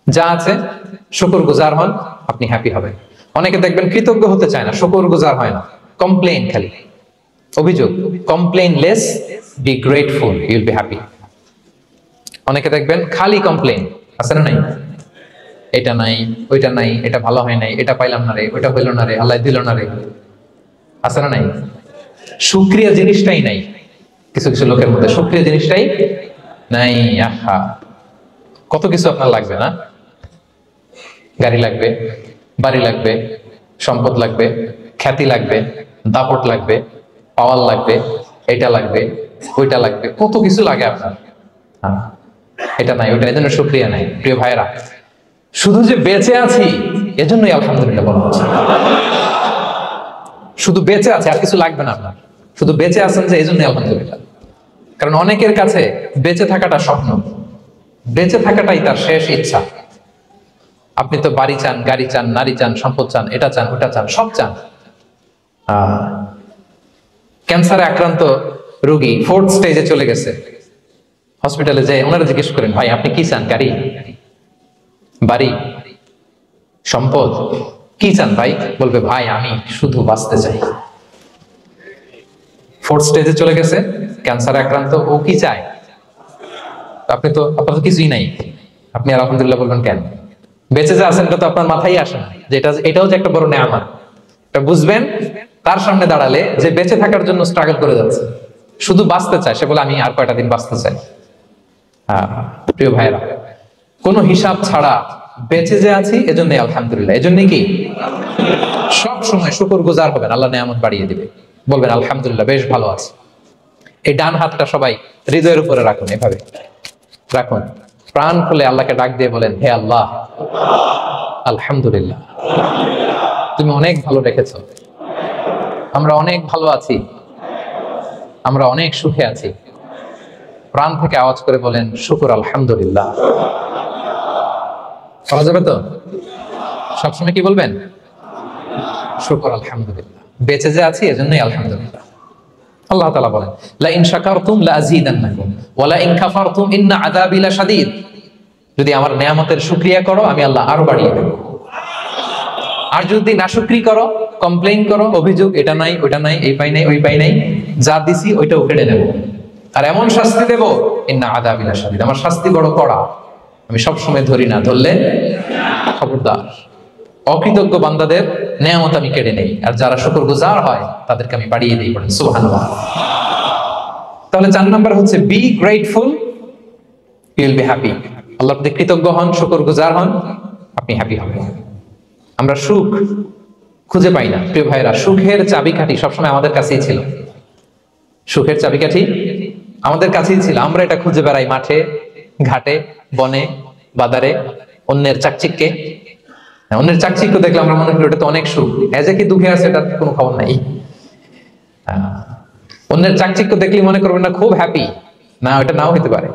যা আছে শুকরগুজার হন, আপনি হ্যাপি হবেন। অনেকে দেখবেন কৃতজ্ঞ হতে চায় না, শুকরগুজার হয় না, কমপ্লেইন, খালি অভিযোগ। Complain less, be grateful, you will be happy. অনেকে দেখবেন খালি কমপ্লেইন, আছে না নাই? এটা নাই, ওইটা নাই, এটা ভালো হয় নাই, এটা পাইলাম না রে, ওইটা হইল না রে, আল্লাহ দিল না রে, আছে না নাই? শুকরিয়া জিনিসটাই নাই কিছু কিছু লোকের মধ্যে, শুকরিয়া জিনিসটাই নাই। আহা, কত কিছু আপনার লাগবে না? গাড়ি লাগবে, বাড়ি লাগবে, সম্পদ লাগবে, খ্যাতি লাগবে, দাপট লাগবে, পাওয়ার লাগবে, এটা লাগবে, ওইটা লাগবে, কত কিছু লাগে আপনার। এটা নাই, ওইটা, এজন্য শুকরিয়া নাই। প্রিয় ভাইরা, শুধু যে বেঁচে আছি এজন্যই আলহামদুলিল্লাহ বলা হচ্ছে। শুধু বেঁচে আছে, আর কিছু লাগবে না আপনার, শুধু বেঁচে আছেন যে এজন্যই আলহামদুলিল্লাহ। কারণ অনেকের কাছে বেঁচে থাকাটা স্বপ্ন, বেঁচে থাকাটাই তার শেষ ইচ্ছা। আপনি তো বাড়ি চান, গাড়ি চান, নারী চান, সম্পদ চান, এটা চান, ওটা চান, সব চান। ক্যান্সারে আক্রান্ত রোগী 4th স্টেজে চলে গেছে, হসপিটালে যায়, ওনারা জিজ্ঞেস করেন, ভাই আপনি কি চান? গাড়ি, বাড়ি, সম্পদ, কি চান ভাই? বলবে, ভাই আমি শুধু বাঁচতে চাই। 4th স্টেজে চলে গেছে, ক্যান্সারে আক্রান্ত, ও কি চায়? আপনি তো, আপনার তো কিছুই নাই, আপনি আর আলহামদুলিল্লাহ বলবেন কেন? বেঁচে যে আছেন এটা তো আপনার মাথায় আসে না, যে এটাও যে একটা বড় নেয়ামত। এটা বুঝবেন তার সামনে দাঁড়ালে, যে বেঁচে থাকার জন্য স্ট্রাগল করে যাচ্ছে, শুধু বাঁচতে চায়, সে বলে আমি আর কয়টা দিন বাঁচতে চাই। প্রিয় ভাইরা, কোনো হিসাব ছাড়া বেঁচে যে আছি এজন্য আলহামদুলিল্লাহ। এজন্য কি সব সময় শুকরগুজার হবেন, আল্লাহ নেয়ামত বাড়িয়ে দিবে, বলবেন আলহামদুলিল্লাহ বেশ ভালো আছে। এই ডান হাতটা সবাই হৃদয়ের উপরে রাখুন, এভাবে রাখুন, প্রাণ খুলে আল্লাহকে ডাক দিয়ে বলেন, হে আল্লাহ আলহামদুলিল্লাহ, তুমি অনেক ভালো রেখেছ, আমরা অনেক ভালো আছি, আমরা অনেক সুখে আছি। প্রাণ থেকে আওয়াজ করে বলেন, শুকর আলহামদুলিল্লাহ। করা যাবে তো? সবসময় কি বলবেন? শুকর আলহামদুলিল্লাহ, বেঁচে যে আছি এজন্যই আলহামদুলিল্লাহ। আল্লাহ তাআলা বলেন, লা ইন শাকারতুম লা আযীদান্নাকুম ওয়া লা ইন কাফারতুম ইন্না আযাবি লাশাদীদ। যদি আমার নেয়ামতের শুকরিয়া করো আমি আল্লাহ আরো বাড়িয়ে দেব, আর যদি নাশুকরি করো, কমপ্লেইন করো, অভিযোগ, এটা নাই, ওইটা নাই, এই পাই নাই, ওই পাই নাই, যা দিছি ওইটাও কেড়ে নেব, আর এমন শাস্তি দেব, ইন্না আযাবি লাশাদীদ, আমার শাস্তি বড় কড়া, আমি সব সময় ধরি না, ধরলে খবরদার। অকৃতজ্ঞ বান্দাদের নেয়ামত আমি কেড়ে নেই, আর যারা শুকরগুজার হয় তাদেরকে আমি বাড়িয়ে দিই। বলেন সুবহানাল্লাহ। তাহলে 4 নাম্বার হচ্ছে be grateful, you will be happy. আল্লাহর প্রতি কৃতজ্ঞ হন, শুকরগুজার হন, আপনি হ্যাপি হবেন। আমরা সুখ খুঁজে পাই না প্রিয় ভাইরা। সুখের চাবিকাঠি সবসময় আমাদের কাছেই ছিল। সুখের চাবিকাঠি আমাদের কাছেই ছিল। আমরা এটা খুঁজে বেড়াই মাঠে, ঘাটে, বনে, বাজারে, অন্যের চাকচিক্যে। অন্যের চাকচিক্য দেখলে আমরা মনে করি ওটা তো অনেক সুখ। এজে কি দুঃখে আছে এটার কোনো খবর নাই। অন্যের চাকচিক্য দেখলে মনে করবেন না খুব হ্যাপি, না, ওটা নাও হতে পারে।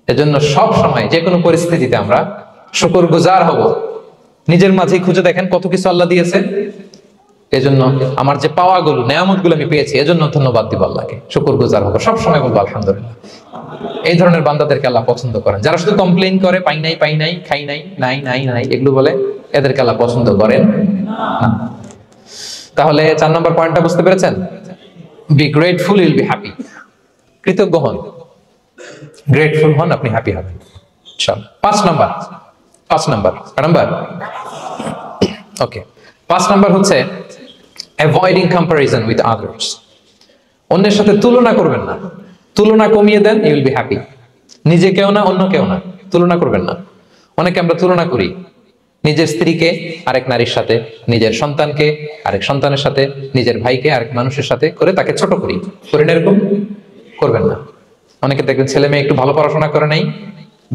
এজন্য সব সময় যে কোনো পরিস্থিতিতে আমরা শুকরগুজার হব। নিজের মাঝেই খুঁজে দেখেন কত কিছু আল্লাহ দিয়েছে। এজন্য আমার যে পাওয়াগুলো, নেয়ামতগুলো আমি পেয়েছি, এজন্য ধন্যবাদ দিব আল্লাহকে, শুকরগুজার হবো, সব সময় বলবো আলহামদুলিল্লাহ। এই ধরনের বান্দাদেরকে আল্লাহ পছন্দ করেন। যারা শুধু কমপ্লেইন করে, পাই নাই, পাই নাই, খাই নাই, নাই নাই নাই, এগুলো বলে, এদেরকে আল্লাহ পছন্দ করেন না। তাহলে 4 নম্বর পয়েন্টটা বুঝতে পেরেছেন? Be grateful, you'll be happy. কৃতজ্ঞ হন, গ্রেটফুল হন, আপনি হ্যাপি হবেন। চল 5 নাম্বার ওকে। 5 নাম্বার হচ্ছে অ্যাভয়েডিং কম্প্যারিজন উইথ আদার্স। অন্যের সাথে তুলনা করবেন না। তুলনা কমিয়ে দেন, ইউ উইল বি হ্যাপি। নিজে কেউ না, অন্য কেউ না, তুলনা করবেন না। অনেকে আমরা তুলনা করি, নিজের স্ত্রীকে আরেক নারীর সাথে, নিজের সন্তানকে আরেক সন্তানের সাথে, নিজের ভাইকে আরেক মানুষের সাথে করে তাকে ছোট করি। করেন এরকম? করবেন না। অনেকে দেখবেন ছেলে মেয়ে একটু ভালো পড়াশোনা করে নাই,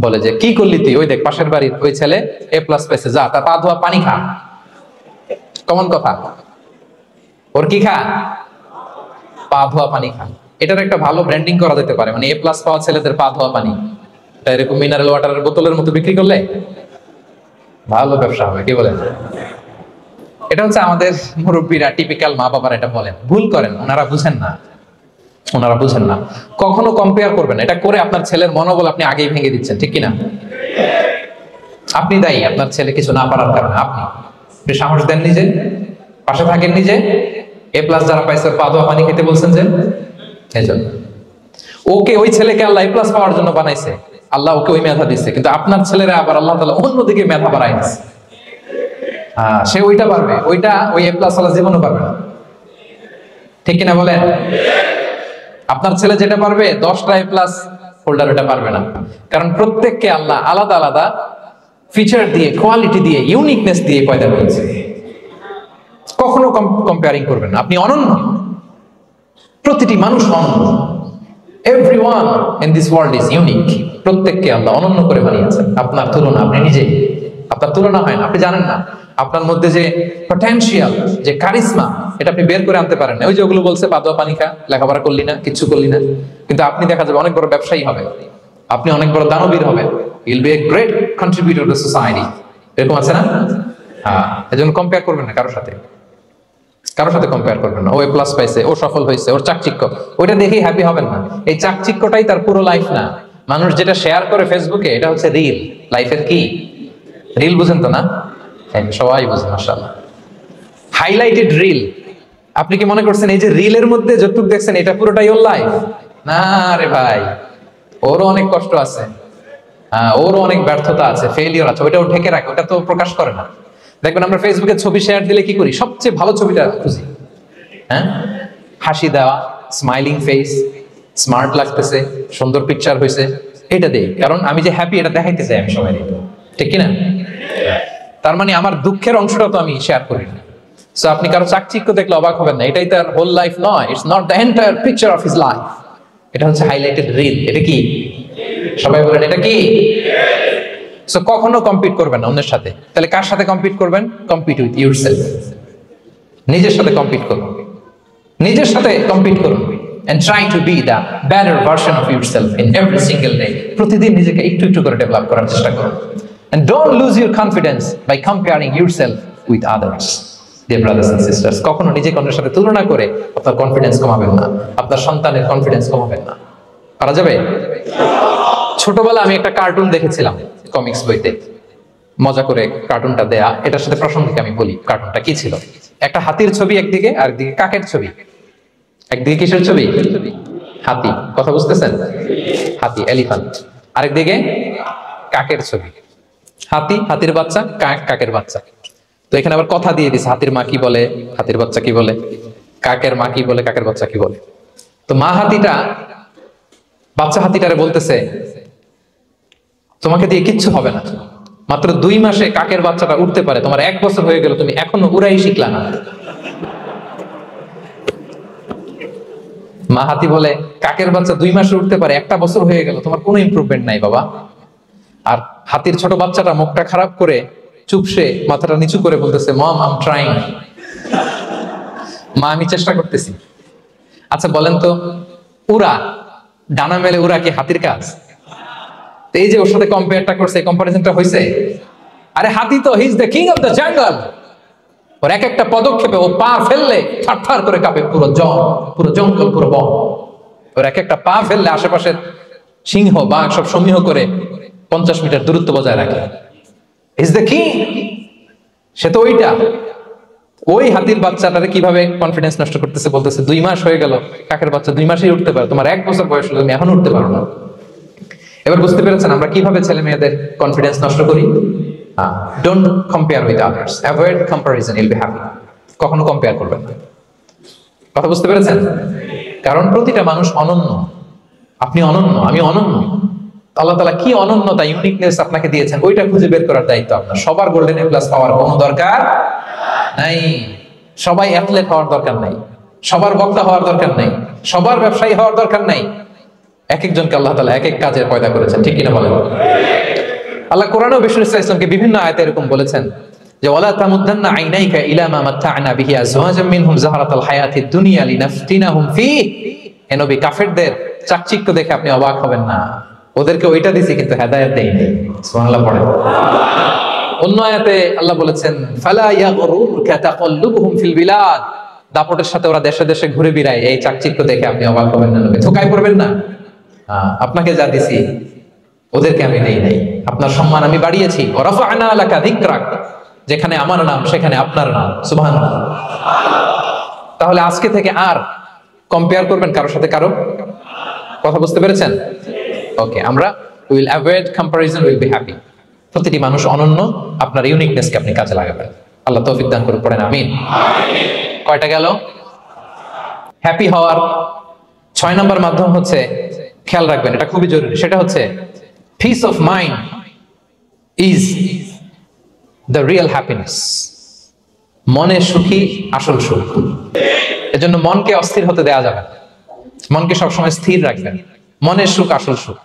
বলে যে কি করলি তুই, ওই দেখ পাশের বাড়ির ওই ছেলে A+ পেয়েছে, যা তার পা ধোয়া পানি খা। কমন কথা, ওর কি খা? পা ধোয়া পানি খা। এটার একটা ভালো ব্র্যান্ডিং করা যেতে পারে, মানে A+ পাওয়া ছেলেদের পা ধোয়া পানি, এরকম মিনারেল ওয়াটারের বোতলের মতো বিক্রি করলে ভালো ব্যবসা হবে। কি বলেন? এটা হচ্ছে আমাদের মুরব্বীরা, টিপিক্যাল মা বাবারা এটা বলেন, ভুল করেন, ওনারা বুঝেন না। কখনো কম্পেয়ার করবেন। এটা করে আপনার ছেলের মনোবল আপনি আগেই ভেঙে দিচ্ছেন, ঠিক কিনা? আপনি দায়ী আপনার ছেলে কিছু না পারার কারণে। আপনি সাহস দেন নিজে, পাশে থাকেন নিজে। A+ যারা পাইছে পা ধোয়া পানি খেতে বলছেন যে, এজন্য ওকে, ওই ছেলেকে আল্লাহ A+ পাওয়ার জন্য বানাইছে, আল্লাহ ওকে ওই মেধা দিচ্ছে, কিন্তু আপনার ছেলেরা আবার আল্লাহ তাআলা অন্যদিকে মেধা বাড়াই দিচ্ছে। সে ওইটা পারবে, ওইটা ওই A+ আল্লাহ জীবনও পারবে না, ঠিক কিনা বলেন? আপনার ছেলে যেটা পারবে 10টা A+ হোল্ডার ওটা পারবে না, কারণ প্রত্যেককে আল্লাহ আলাদা আলাদা ফিচার দিয়ে, কোয়ালিটি দিয়ে, ইউনিকনেস দিয়ে পয়দা করেছে। কখনো কম্পেয়ারিং করবেন না। আপনি অনন্য, প্রতিটি মানুষ অনন্য। Everyone in this world is unique. প্রত্যেককে আল্লাহ অনন্য করে বানিয়েছেন। আপনার তুলনা আপনি নিজেই, আপনার তুলনা হয় না, আপনি জানেন না। আপনার মধ্যে যে পটেনশিয়াল, যে কারিশমা, এটা আপনি বের করে আনতে পারেন না। ওই যে ওগুলো বলছে পা ধোয়া পানি খা, লেখাপড়া করলি না, কিচ্ছু করলি না, কিন্তু আপনি দেখা যাবে অনেক বড় ব্যবসায়ী হবে, আপনি অনেক বড় দানবীর হবেন। You'll B a great contributor two society. এরকম আছে না? এজন্য কম্পেয়ার করবেন না কারোর সাথে কম্পেয়ার করবেন না। ও A+ পাইছে, ও সফল হয়েছে, ওর চাকচিক্য, ওইটা দেখেই হ্যাপি হবেন না। এই চাকচিক্যটাই তার পুরো লাইফ না। মানুষ যেটা শেয়ার করে ফেসবুকে, এটা হচ্ছে রিল লাইফের। কি রিল বুঝেন তো না? সবাই বুঝেন মাশাআল্লাহ। Highlighted reel. আপনি কি মনে করছেন এই যে রিলের মধ্যে যতটুকু দেখছেন এটা পুরোটাই ওর লাইফ? না রে ভাই, ওরও অনেক কষ্ট আছে, ওরও অনেক ব্যর্থতা আছে, ফেলিওর আছে, ওইটাও ঢেকে রাখে, ওটা তো প্রকাশ করে না। দেখবেন আমরা ফেসবুকে ছবি শেয়ার দিলে কি করি? সবচেয়ে ভালো ছবিটা খুঁজি, হাসি দেওয়া, স্মাইলিং ফেস, স্মার্ট লাগতেছে, সুন্দর পিকচার হয়েছে, এটা দেই, কারণ আমি যে হ্যাপি এটা দেখাইতে চাই আমি সবাই, ঠিক কিনা? তার মানে আমার দুঃখের অংশটা তো আমি শেয়ার করি না। সো আপনি কারো চাকচিক্য দেখলে অবাক হবেন না, এটাই তার হোল লাইফ নয়। It's not the entire picture of his life. এটা হচ্ছে হাইলাইটেড রিল। এটা কি? সবাই বলেন এটা কি? সো কখনো কম্পিট করবেন না অন্যের সাথে। তাহলে কার সাথে কম্পিট করবেন? Compete with yourself. নিজের সাথে কম্পিট করুন, নিজের সাথে কম্পিট করুন, and try to be the better version of yourself in every single day. প্রতিদিন নিজেকে একটু একটু করে ডেভেলপ করার চেষ্টা করুন। And don't lose your confidence by comparing yourself with others. Dear brothers and sisters, কখনো নিজেকে অন্যের সাথে তুলনা করে আপনার কনফিডেন্স কমাবেন না, আপনার সন্তানের কনফিডেন্স কমাবেন না। পারা যাবে? ছোটবেলা আমি একটা কার্টুন দেখেছিলাম কমিক্স বইতে, মজা করে কার্টুনটা দেয়া, এটার সাথে প্রাসঙ্গিক আমি বলি কার্টুনটা কি ছিল। একটা হাতির ছবি একদিকে, আর একদিকে কাকের ছবি। একদিকে কিসের ছবি? হাতি, কথা বুঝতেছেন? হাতি, এলিফ্যান্ট। আরেকদিকে কাকের ছবি, হাতি, হাতির বাচ্চা, কাক, কাকের বাচ্চা। তো এখানে আবার কথা দিয়ে দিছে, হাতির মা কি বলে, হাতির বাচ্চা কি বলে, কাকের মা কি বলে, কাকের বাচ্চা কি বলে। তো মা হাতিটা বাচ্চা হাতিটারে বলতেছে, তোমাকে দিয়ে কিচ্ছু হবে না, মাত্র 2 মাসে কাকের বাচ্চাটা উঠতে পারে, তোমার 1 বছর হয়ে গেল, তুমি এখনো উড়াই শিখলা না। মা হাতি বলে, কাকের বাচ্চা 2 মাসে উঠতে পারে, 1 বছর হয়ে গেল, তোমার কোনো ইমপ্রুভমেন্ট নাই বাবা। আর হাতির ছোট বাচ্চাটা মুখটা খারাপ করে চুপসে মাথাটা নিচু করে বলতেছে, মম আই এম ট্রাইং, মা আমি চেষ্টা করতেছি। আচ্ছা বলেন তো, উড়া, ডানা মেলে উড়া কি হাতির কাজ? এই যে ওর সাথে কম্পেয়ারটা করছে, কম্পারিজনটা হইছে। আরে হাতি তো he is the king of the jungle, ওর এক একটা পদক্ষেপে ও পা ফেললে থারথার করে কাঁপে পুরো জঙ্গল, পুরো বন। ওর এক একটা পা ফেললে আশেপাশে সিংহ বাঘ সব সমীহ করে 50 মিটার দূরত্ব বজায় রাখে। ইজ দ্য কিং, সে তো ওইটা। ওই হাতির বাচ্চাটারে কিভাবে কনফিডেন্স নষ্ট করতেছে, বলতেছে 2 মাস হয়ে গেল, কাকের বাচ্চা 2 মাসেই উঠতে পারে, তোমার 1 বছর বয়স হলো, তুমি এখন উঠতে পারো না। এবার বুঝতে পেরেছেন আমরা কিভাবে ছেলে মেয়েদের কনফিডেন্স নষ্ট করি? Don't compare with others, avoid comparison, you'll be happy. কখনো কম্পেয়ার করবেন না, কথা বুঝতে পেরেছেন? কারণ প্রতিটা মানুষ অনন্য, আপনি অনন্য, আমি অনন্য। আল্লাহ তাআলা কি অনন্যতা, ইউনিকনেস আপনাকে দিয়েছেন, ওইটা খুঁজে বের করার দায়িত্ব আপনার। সবার গোল্ডেন এ প্লাস পাওয়ার কোনো দরকার নাই, সবাই অ্যাথলেট হওয়ার দরকার নাই, সবার বক্তা হওয়ার দরকার নাই, সবার ব্যবসায়ী হওয়ার দরকার নাই। এক একজনকে আল্লাহ তাআলা এক এক কাজে পয়দা করেছেন, ঠিক কিনা বলেন? আল্লাহ কোরআনেও বিষ্ণু ইসলামকে বিভিন্ন আয়াতে এরকম বলেছেন যে ওয়ালা তামুদ্দান্না আইনাইকা ইলা মা মাত্তা'না বিহি আজওয়াজাম মিনহুম যাহরাতাল হায়াতিদ দুনিয়া লিনাফতিনাহুম ফিহি। হে নবী, কাফেরদের চাকচিক্য দেখে আপনি অবাক হবেন না, ওদেরকে ওইটা দিছি কিন্তু হেদায়েত দেই নাই। সুবহানাল্লাহ পড়ে। অন্য আয়াতে আল্লাহ বলেছেন ফালা ইয়াগরুরকা তাকাল্লুবুহুম ফিল বিলাদ, দাপটের সাথে ওরা দেশে দেশে ঘুরে বেড়ায়, এই চাকচিক্য দেখে আপনি অবাক হবেন না নবী, ধোঁকায় পড়বেন না। আপনাকে যা দিছি ওদেরকে আমি দেই নাই, আপনার সম্মান আমি বাড়িয়েছি। ওয়া রাফা'না লাকা যিকরাক, যেখানে আমার নাম সেখানে আপনার নাম। সুবহানাল্লাহ। তাহলে আজকে থেকে আর কম্পেয়ার করবেন কারোর সাথে কারো, কথা বুঝতে পেরেছেন? ওকে, আমরা will avoid comparison, will be happy. প্রতিটি মানুষ অনন্য, আপনার ইউনিকনেসকে আপনি কাজে লাগাবেন। আল্লাহ তৌফিক দান করুন, পড়েন আমিন। কয়টা গেল? হ্যাপি হওয়ার 6 নম্বর মাধ্যম হচ্ছে, খেয়াল রাখবেন এটা খুবই জরুরি, সেটা হচ্ছে piece of mind is the real happiness. মনে সুখী আসল সুখ। এজন্য মনকে অস্থির হতে দেয়া যাবে না, মনকে সবসময় স্থির রাখবেন। মনের সুখ আসল সুখ।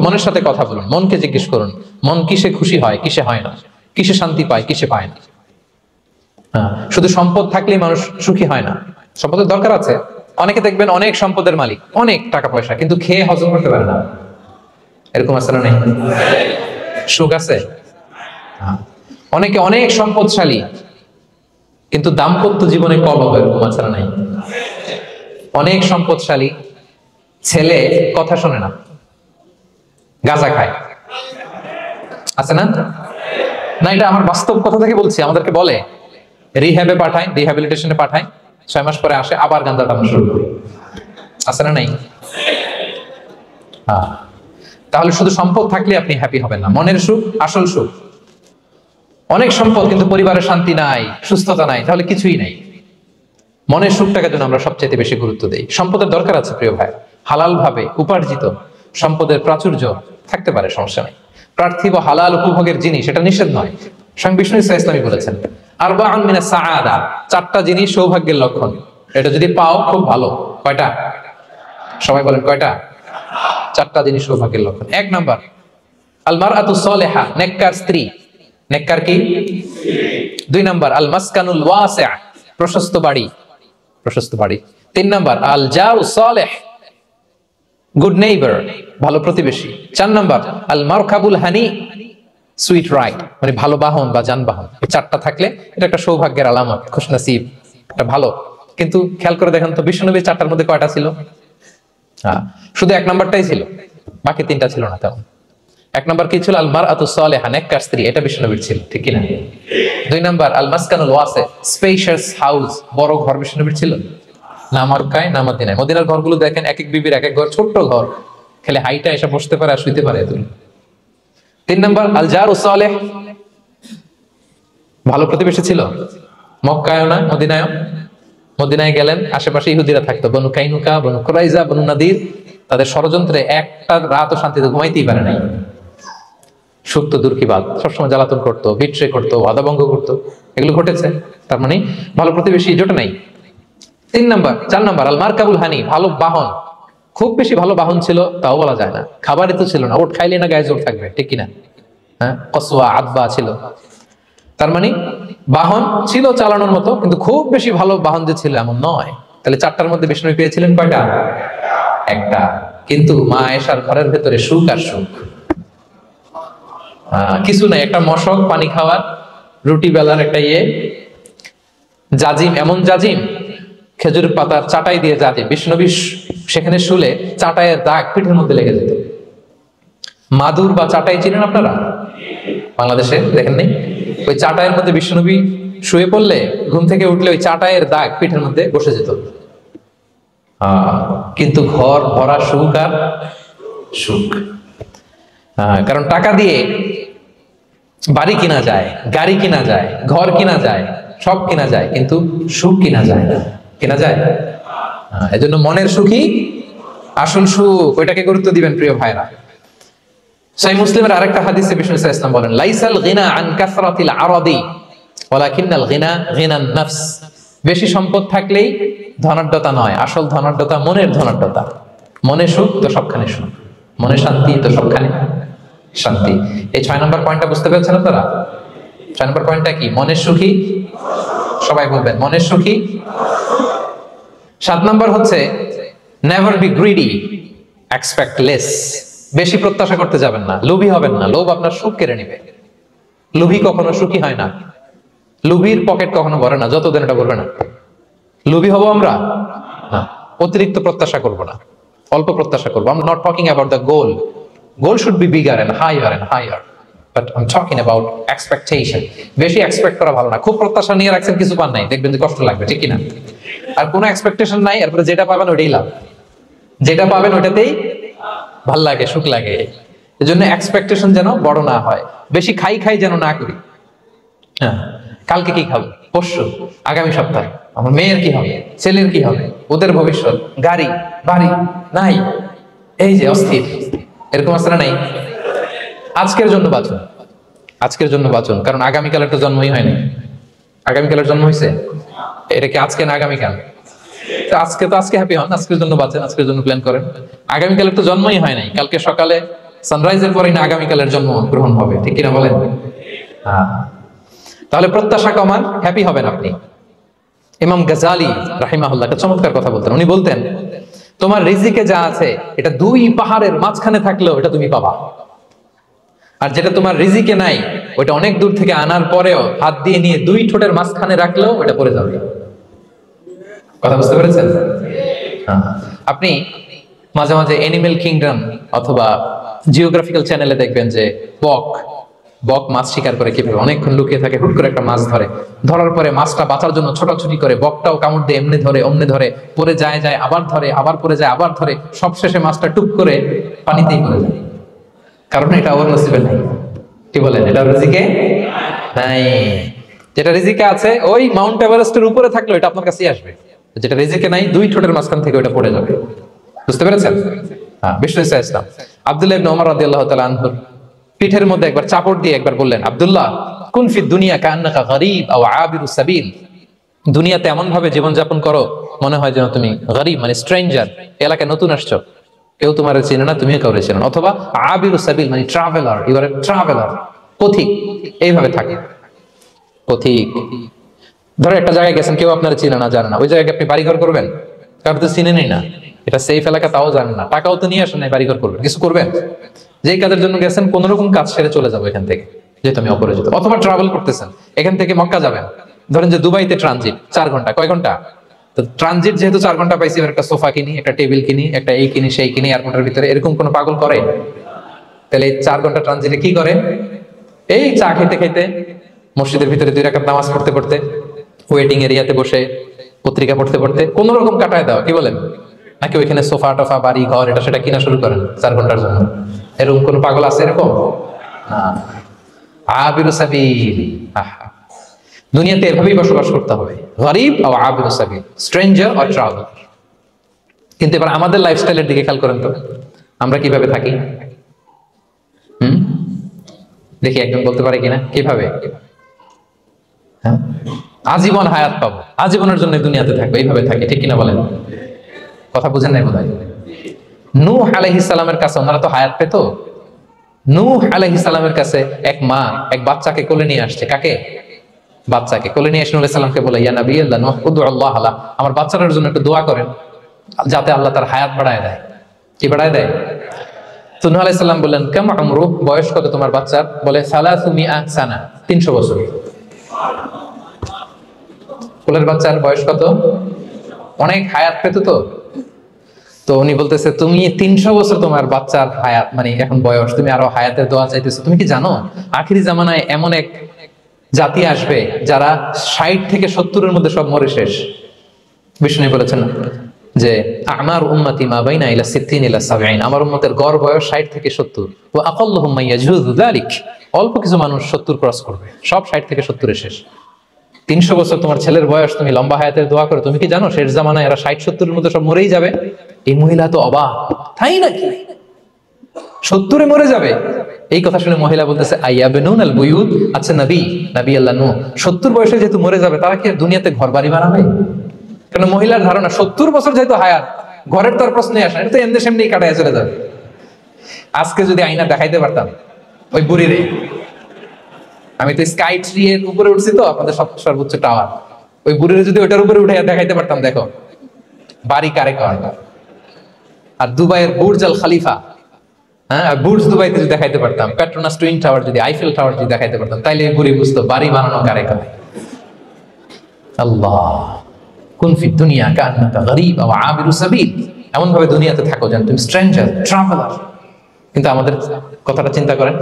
মনের সাথে কথা বলুন, মনকে জিজ্ঞেস করুন মন কিসে খুশি হয়, কিসে হয় না, কিসে শান্তি পায়, কিসে পায় না। শুধু সম্পদ থাকলেই মানুষ সুখী হয় না, সম্পদের দরকার আছে। অনেকে দেখবেন অনেক সম্পদের মালিক, অনেক টাকা পয়সা, কিন্তু খেয়ে হজম করতে পারে না। এরকম আছে না নেই? সুখ আছে। অনেকে অনেক সম্পদশালী, কিন্তু দাম্পত্য জীবনে কলহ, এরকম আছে না নাই? অনেক সম্পদশালী ছেলে কথা শোনে না, গাঁজা খায়, আছে না? না, এটা আমার বাস্তব কথা থেকে বলছি। আমাদেরকে বলে রিহ্যাবে পাঠায়, রিহ্যাবিলিটেশনে পাঠায়, 6 মাস পরে আসে আবার গাঁজা টানা শুরু করে, আছে না নাই? তাহলে শুধু সম্পদ থাকলে আপনি হ্যাপি হবেন না। মনের সুখ আসল সুখ। অনেক সম্পদ কিন্তু পরিবারের শান্তি নাই, সুস্থতা নাই, তাহলে কিছুই নাই। মনের সুখটাকে যেন আমরা সবচেয়ে বেশি গুরুত্ব দেই। সম্পদের দরকার আছে প্রিয় ভাই, হালাল ভাবে উপার্জিত সম্পদের প্রাচুর্য থাকতে পারে, সমস্যা নেই। পার্থিব হালাল উপভোগের জিনিস, এটা নিষেধ নয়। স্বয়ং বিষ্ণু ইসলামী বলেছেন আরবাউন মিনাস সাআদা, 4টা জিনিস সৌভাগ্যের লক্ষণ, এটা যদি পাও খুব ভালো। কয়টা? সবাই বলেন কয়টা? 4টা জিনিস সৌভাগ্যের লক্ষণ। 1 নাম্বার আল মারআতু সালিহা, নেককার স্ত্রী। নেককার কি? 2 নাম্বার আল মাসকানুল ওয়াসি', প্রশস্ত বাড়ি, প্রশস্ত বাড়ি। 3 নাম্বার আল জারু সালিহ, গুড নেইবার, ভালো প্রতিবেশী। 4 নাম্বার আল মারকাবুল হানি, সুইট রাইড, মানে ভালো বাহন বা যানবাহন। 4টা থাকলে এটা একটা সৌভাগ্যের আলামত, খুশনসিব, এটা ভালো। কিন্তু খেয়াল করে দেখেন তো বিশ্বনবীর 4টার মধ্যে কয়টা ছিল? শুধু 1 নাম্বারটাই ছিল, বাকি 3টা ছিল না। তেমন 1 নাম্বার কি ছিল? আল মারআতু সালিহা, নেককার স্ত্রী, এটা বিশ্বনবীর ছিল, ঠিক কি না? 2 নাম্বার আল মাসকানুল ওয়াসি', স্পেশিয়াস হাউস, বড় ঘর, বিশ্বনবীর ছিল। না মক্কায় না মদিনায়। মদিনার ঘরগুলো দেখেন, এক এক বিবির এক এক ঘর, ছোট্ট ঘর, খেলে হাইটা এসে বসতে পারে আর শুইতে পারে। 3 নম্বর আল জারু সালেহ, ভালো প্রতিবেশী ছিল। মক্কায়ও না মদিনায়ও। মদিনায় গেলেন, আশেপাশে ইহুদিরা থাকতো, বনু কাইনুকা, বনু কুরাইজা, বনু নাদির। তাদের ষড়যন্ত্রে একটা রাতও শান্তিতে ঘুমাইতেই পারে নাই। সুপ্ত দূর কি বাদ, সবসময় জ্বালাতন করতো, বিট্রে করতো, আদাভঙ্গ করতো, এগুলো ঘটেছে। তার মানে ভালো প্রতিবেশী জোটে নাই। 4 নম্বর আল মারকাবুল হানি, ভালো বাহন। খুব বেশি ভালো বাহন ছিল তাও বলা যায় না, খাবারই তো ছিল না, ওট খাইলে না গায়ে জোর থাকবে, ঠিক কিনা? হ্যাঁ, কসওয়া আদবা ছিল। তার মানে বাহন ছিল চালানোর মতো, কিন্তু খুব বেশি ভালো বাহন যে ছিল এমন নয়। তাহলে 4টার মধ্যে বিষ্ণু পেয়েছিলেন কয়টা? একটা। কিন্তু মা আয়েশার ঘরের ভেতরে সুখ আর সুখ, কিছু নাই। একটা মশক, পানি খাওয়ার, রুটি বেলার একটা জাজিম, এমন জাজিম, খেজুর পাতার চাটাই দিয়ে জাজিম, বিষ্ণবী সেখানে শুলে চাটাইয়ের দাগ পিঠের মধ্যে লেগে যেত। মাদুর বা চাটাই চিনেন আপনারা? বাংলাদেশে দেখেন নেই? ওই চাটাইয়ের মধ্যে বিষ্ণুনবী শুয়ে পড়লে ঘুম থেকে উঠলে ওই চাটাইয়ের দাগ পিঠের মধ্যে বসে যেত। কিন্তু ঘর ভরা সুখ আর সুখ। কারণ টাকা দিয়ে বাড়ি কিনা যায়, গাড়ি কিনা যায়, ঘর কিনা যায়, সব কিনা যায়, কিন্তু সুখ কিনা যায় না। কিনা যায়? এজন্য মনের সুখই আসল সুখ, ওইটাকে গুরুত্ব দিবেন প্রিয় ভাইরা। সহিহ মুসলিমের আরেকটা হাদিসে বিষ্ণু সাল্লাল্লাহু আলাইহি ওয়াসাল্লাম বলেন, লাইসাল গিনা আন কাসরাতিল আরাদি ওয়ালাকিন্নাল গিনা গিনান নাফস। বেশি সম্পদ থাকলেই ধনাঢ্যতা নয়, আসল ধনাঢ্যতা মনের ধনাঢ্যতা। মনে সুখ তো সবখানে সুখ, মনে শান্তি তো সবখানে শান্তি। এই 6 নম্বর পয়েন্টটা বুঝতে পেরেছেন আপনারা? 6 নম্বর পয়েন্টটা কি? মনের সুখী, সবাই বলবেন মনের সুখী। 7 নম্বর হচ্ছে never be greedy, expect less. বেশি প্রত্যাশা করতে যাবেন না, লোভী হবেন না। লোভ আপনার সুখ কেড়ে নিবে। লোভী কখনো সুখী হয় না। লোভীর পকেট কখনো ভরে না, যতদিন এটা বলবে না। লোভী হবো আমরা না, অতিরিক্ত প্রত্যাশা করব না, অল্প প্রত্যাশা করবো। I'm not talking about the goal. Goal should be bigger and higher. But I'm talking about expectation. বেশি এক্সপেক্ট করা ভালো না। খুব প্রত্যাশা নিয়ে রাখছেন, কিছু পান নাই, দেখবেন যে কষ্ট লাগবে, ঠিক কিনা? আর কোনো এক্সপেকটেশন নাই, এরপরে যেটা পাবেন ওইটাই লাভ। যেটা পাবেন ওইটাতেই ভাল লাগে, সুখ লাগে। এজন্য এক্সপেকটেশন যেন বড় না হয়। বেশি খাই যেন না করি। হ্যাঁ, কালকে কি খাবো, পরশু, আগামী সপ্তাহে আমার মেয়ের কি হবে, ছেলের কি হবে, ওদের ভবিষ্যৎ, গাড়ি বাড়ি নাই, এই যে অস্থির, এরকম আসলে নাই। আজকের জন্য বাঁচুন, আজকের জন্য বাঁচুন, কারণ আগামীকালের তো জন্মই হয়নি। আগামীকালের জন্ম হয়েছে? এটা কি আজকে না আগামীকাল? আজকে হ্যাপি হন, আজকের জন্য বাঁচেন, আজকের জন্য প্ল্যান করেন। আগামীকালের তো জন্মই হয় নাই। কালকে সকালে সানরাইজের পরে না আগামীকালের জন্ম গ্রহণ হবে, ঠিক কিনা বলেন? তাহলে প্রত্যাশা কমান, হ্যাপি হবেন আপনি। ইমাম গাজালি রাহিমাহুল্লাহ একটা চমৎকার কথা বলতেন। উনি বলতেন, তোমার রিজিকে যা আছে এটা 2 পাহাড়ের মাঝখানে থাকলেও এটা তুমি পাবা। আর যেটা তোমার রিজিকে নাই, ওইটা অনেক দূর থেকে আনার পরেও হাত দিয়ে নিয়ে 2 ঠোঁটের মাঝখানে রাখলেও ওটা পড়ে যাবে। কথা বুঝতে পেরেছেন? আপনি মাঝে মাঝে অ্যানিমেল কিংডম অথবা জিওগ্রাফিক্যাল চ্যানেলে দেখবেন যে বক মাছ শিকার করে কিভাবে অনেকক্ষণ লুকিয়ে থাকে, হুট করে একটা মাছ ধরে, ধরার পরে মাছটা বাঁচার জন্য ছোটাছুটি করে, বকটাও কামড় দিয়ে এমনি ধরে অমনি ধরে, পরে যায় আবার ধরে, আবার পরে যায় আবার ধরে, সবশেষে মাছটা টুক করে পানিতেই পড়ে যায়। কারণ এটা ওর নসিবে নাই। কি বলেন? এটা রিজিকে নাই। যেটা রিজিকে আছে ওই মাউন্ট এভারেস্টের উপরে থাকলে এটা আপনার কাছেই আসবে। যেটা রিজিকে নাই 2 ঠোঁটের মাঝখান থেকে ওটা পড়ে যাবে। বুঝতে পেরেছেন? বিষ্ণু ইসলাম আব্দুল্লাহ ইবনে ওমর রাদিয়াল্লাহু তাআলা আনহুর পিঠের মধ্যে একবার চাপড় দিয়ে একবার বললেন, আব্দুল্লাহ কুন ফি দুনিয়া কান্নাকা গরীব আও আবিরু সাবিল। দুনিয়াতে এমন ভাবে জীবনযাপন করো মনে হয় যেন তুমি গরীব, মানে স্ট্রেঞ্জার, এলাকায় নতুন আসছো, কেউ তোমার চেনে না, তুমিও কাউরে চেনো না। অথবা আবিরু সাবিল মানে traveller, you are a traveller, পথিক। এইভাবে থাকে পথিক। ধরো একটা জায়গায় গেছেন, কেউ আপনার চিনে না, জানে না, ওই জায়গায় আপনি বাড়িঘর করবেন? কারণ তো চিনেনই না, এটা সেফ এলাকা তাও জানেন না, টাকাও তো নিয়ে আসেন নাই, বাড়িঘর করবেন, কিছু করবেন? যেই কাজের জন্য গেছেন কোন রকম কাজ সেরে চলে যাবো এখান থেকে, যেহেতু আমি অপরিচিত। অথবা ট্রাভেল করতেছেন, এখান থেকে মক্কা যাবেন, ধরেন যে দুবাইতে ট্রানজিট 4 ঘন্টা, কয় ঘন্টা? তো ট্রানজিট যেহেতু 4 ঘন্টা পাইছি, একটা সোফা কিনি, একটা টেবিল কিনি, একটা এই কিনি সেই কিনি এয়ারপোর্টের ভিতরে, এরকম কোন পাগল করে? তাহলে 4 ঘন্টা ট্রানজিটে কি করে? এই চা খেতে খেতে, মসজিদের ভিতরে 2 রাকাত নামাজ পড়তে পড়তে, ওয়েটিং এরিয়াতে বসে পত্রিকা পড়তে পড়তে কোন রকম কাটায় দাও, কি বলেন? নাকি ওইখানে সোফা টোফা বাড়ি ঘর এটা সেটা কিনা শুরু করেন 4 ঘন্টার জন্য? এরকম কোন পাগল আছে এরকম? না। আবিরু সাবিল, দুনিয়াতে এভাবেই বসবাস করতে হবে, গরিব ও আবিরু সাবিল, স্ট্রেঞ্জার অর ট্রাভেলার। কিন্তু এবার আমাদের লাইফস্টাইলের দিকে খেয়াল করেন তো, আমরা কিভাবে থাকি? দেখি একজন বলতে পারে কিনা কিভাবে? আজীবন হায়াত পাবো, আজীবনের জন্য দুনিয়াতে থাকবো, এইভাবে থাকি, ঠিক কিনা বলেন? কথা বুঝেন নাই বোধহয়। নূহ আলাইহিস সালামের কাছে ওনারা তো হায়াত পেত। নূহ আলাইহিস সালামের কাছে এক মা এক বাচ্চাকে কোলে নিয়ে আসছে। কাকে? বাচ্চাকে কোলে নিয়ে এসে নূহ আলাইহিস সালামকে বলে, ইয়া নবী আল্লাহ নূহ উদউল্লাহ লা, আমার বাচ্চাটার জন্য একটু দোয়া করেন যাতে আল্লাহ তার হায়াত বাড়ায় দেয়। কি বাড়ায় দেয়? তো নূহ আলাইহিস সালাম বললেন, কাম আমরু, বয়স কত তোমার বাচ্চার? বলে 300 সানা, 300 বছর। কোলের বাচ্চার বয়স কত? অনেক হায়াত পেত তো। তো উনি বলতেছে, তুমি 300 বছর তোমার বাচ্চার হায়াত, মানে এখন বয়স, তুমি আরো হায়াতের দোয়া চাইতেছো। তুমি কি জানো আখিরি জামানায় এমন এক জাতি আসবে যারা 60 থেকে 70-এর মধ্যে সব মরে শেষ। বিষ্ণু বলেছেন যে আমার উম্মতি মা বাইনা ইলা 60 ইলা 70, আমার উম্মতের গড় বয়স 60 থেকে 70। ওয়া আকাল্লুহুম মাইয়াজুযু যালিক, অল্প কিছু মানুষ 70 ক্রস করবে, সব 60 থেকে 70-এ শেষ। 300 বছর তোমার ছেলের বয়স, তুমি লম্বা হায়াতের দোয়া করো, তুমি কি জানো শেষ জামানায় এরা 60-70-এর মধ্যে সব মরেই যাবে? এই মহিলা তো অবাক, তাই নাকি 70-এ মরে যাবে? এই কথা শুনে মহিলা বলতেছে, আইয়াবনুন আল বুয়ুত, আচ্ছা নবী আল্লাহ নূহ 70 বয়সে যেহেতু মরে যাবে, তারা কি দুনিয়াতে ঘর বাড়ি বানাবে? কারণ মহিলার ধারণা 70 বছর যেহেতু হায়াত, ঘরের তো আর প্রশ্নই আসে না, এটা তো এমনি সেমনি কাটায় চলে যাবে। আজকে যদি আয়না দেখাইতে পারতাম ওই বুড়িরে, আমি তো স্কাই ট্রি এর উপরে উঠছি তো, আপনাদের সর্বোচ্চ টাওয়ার, ওই বুড়িরে যদি ওইটার উপরে উঠে দেখাইতে পারতাম, দেখো বাড়ি কারে কয়। আর দুবাইয়ের বুর্জ আল খালিফা, হ্যাঁ বুর্জ দুবাইতে যদি দেখাইতে পারতাম, পেট্রোনাস টুইন টাওয়ার যদি, আইফেল টাওয়ার যদি দেখাইতে পারতাম, তাইলে বুড়ি বুঝতো বাড়ি বানানো কারে কয়। আল্লাহ, কুন ফি দুনিয়া কান্নাকা গরীব ওয়া আবিরু সাবিল, এমন ভাবে দুনিয়াতে থাকো যেন তুমি স্ট্রেঞ্জার, ট্রাভেলার। কিন্তু আমাদের কথাটা চিন্তা করেন,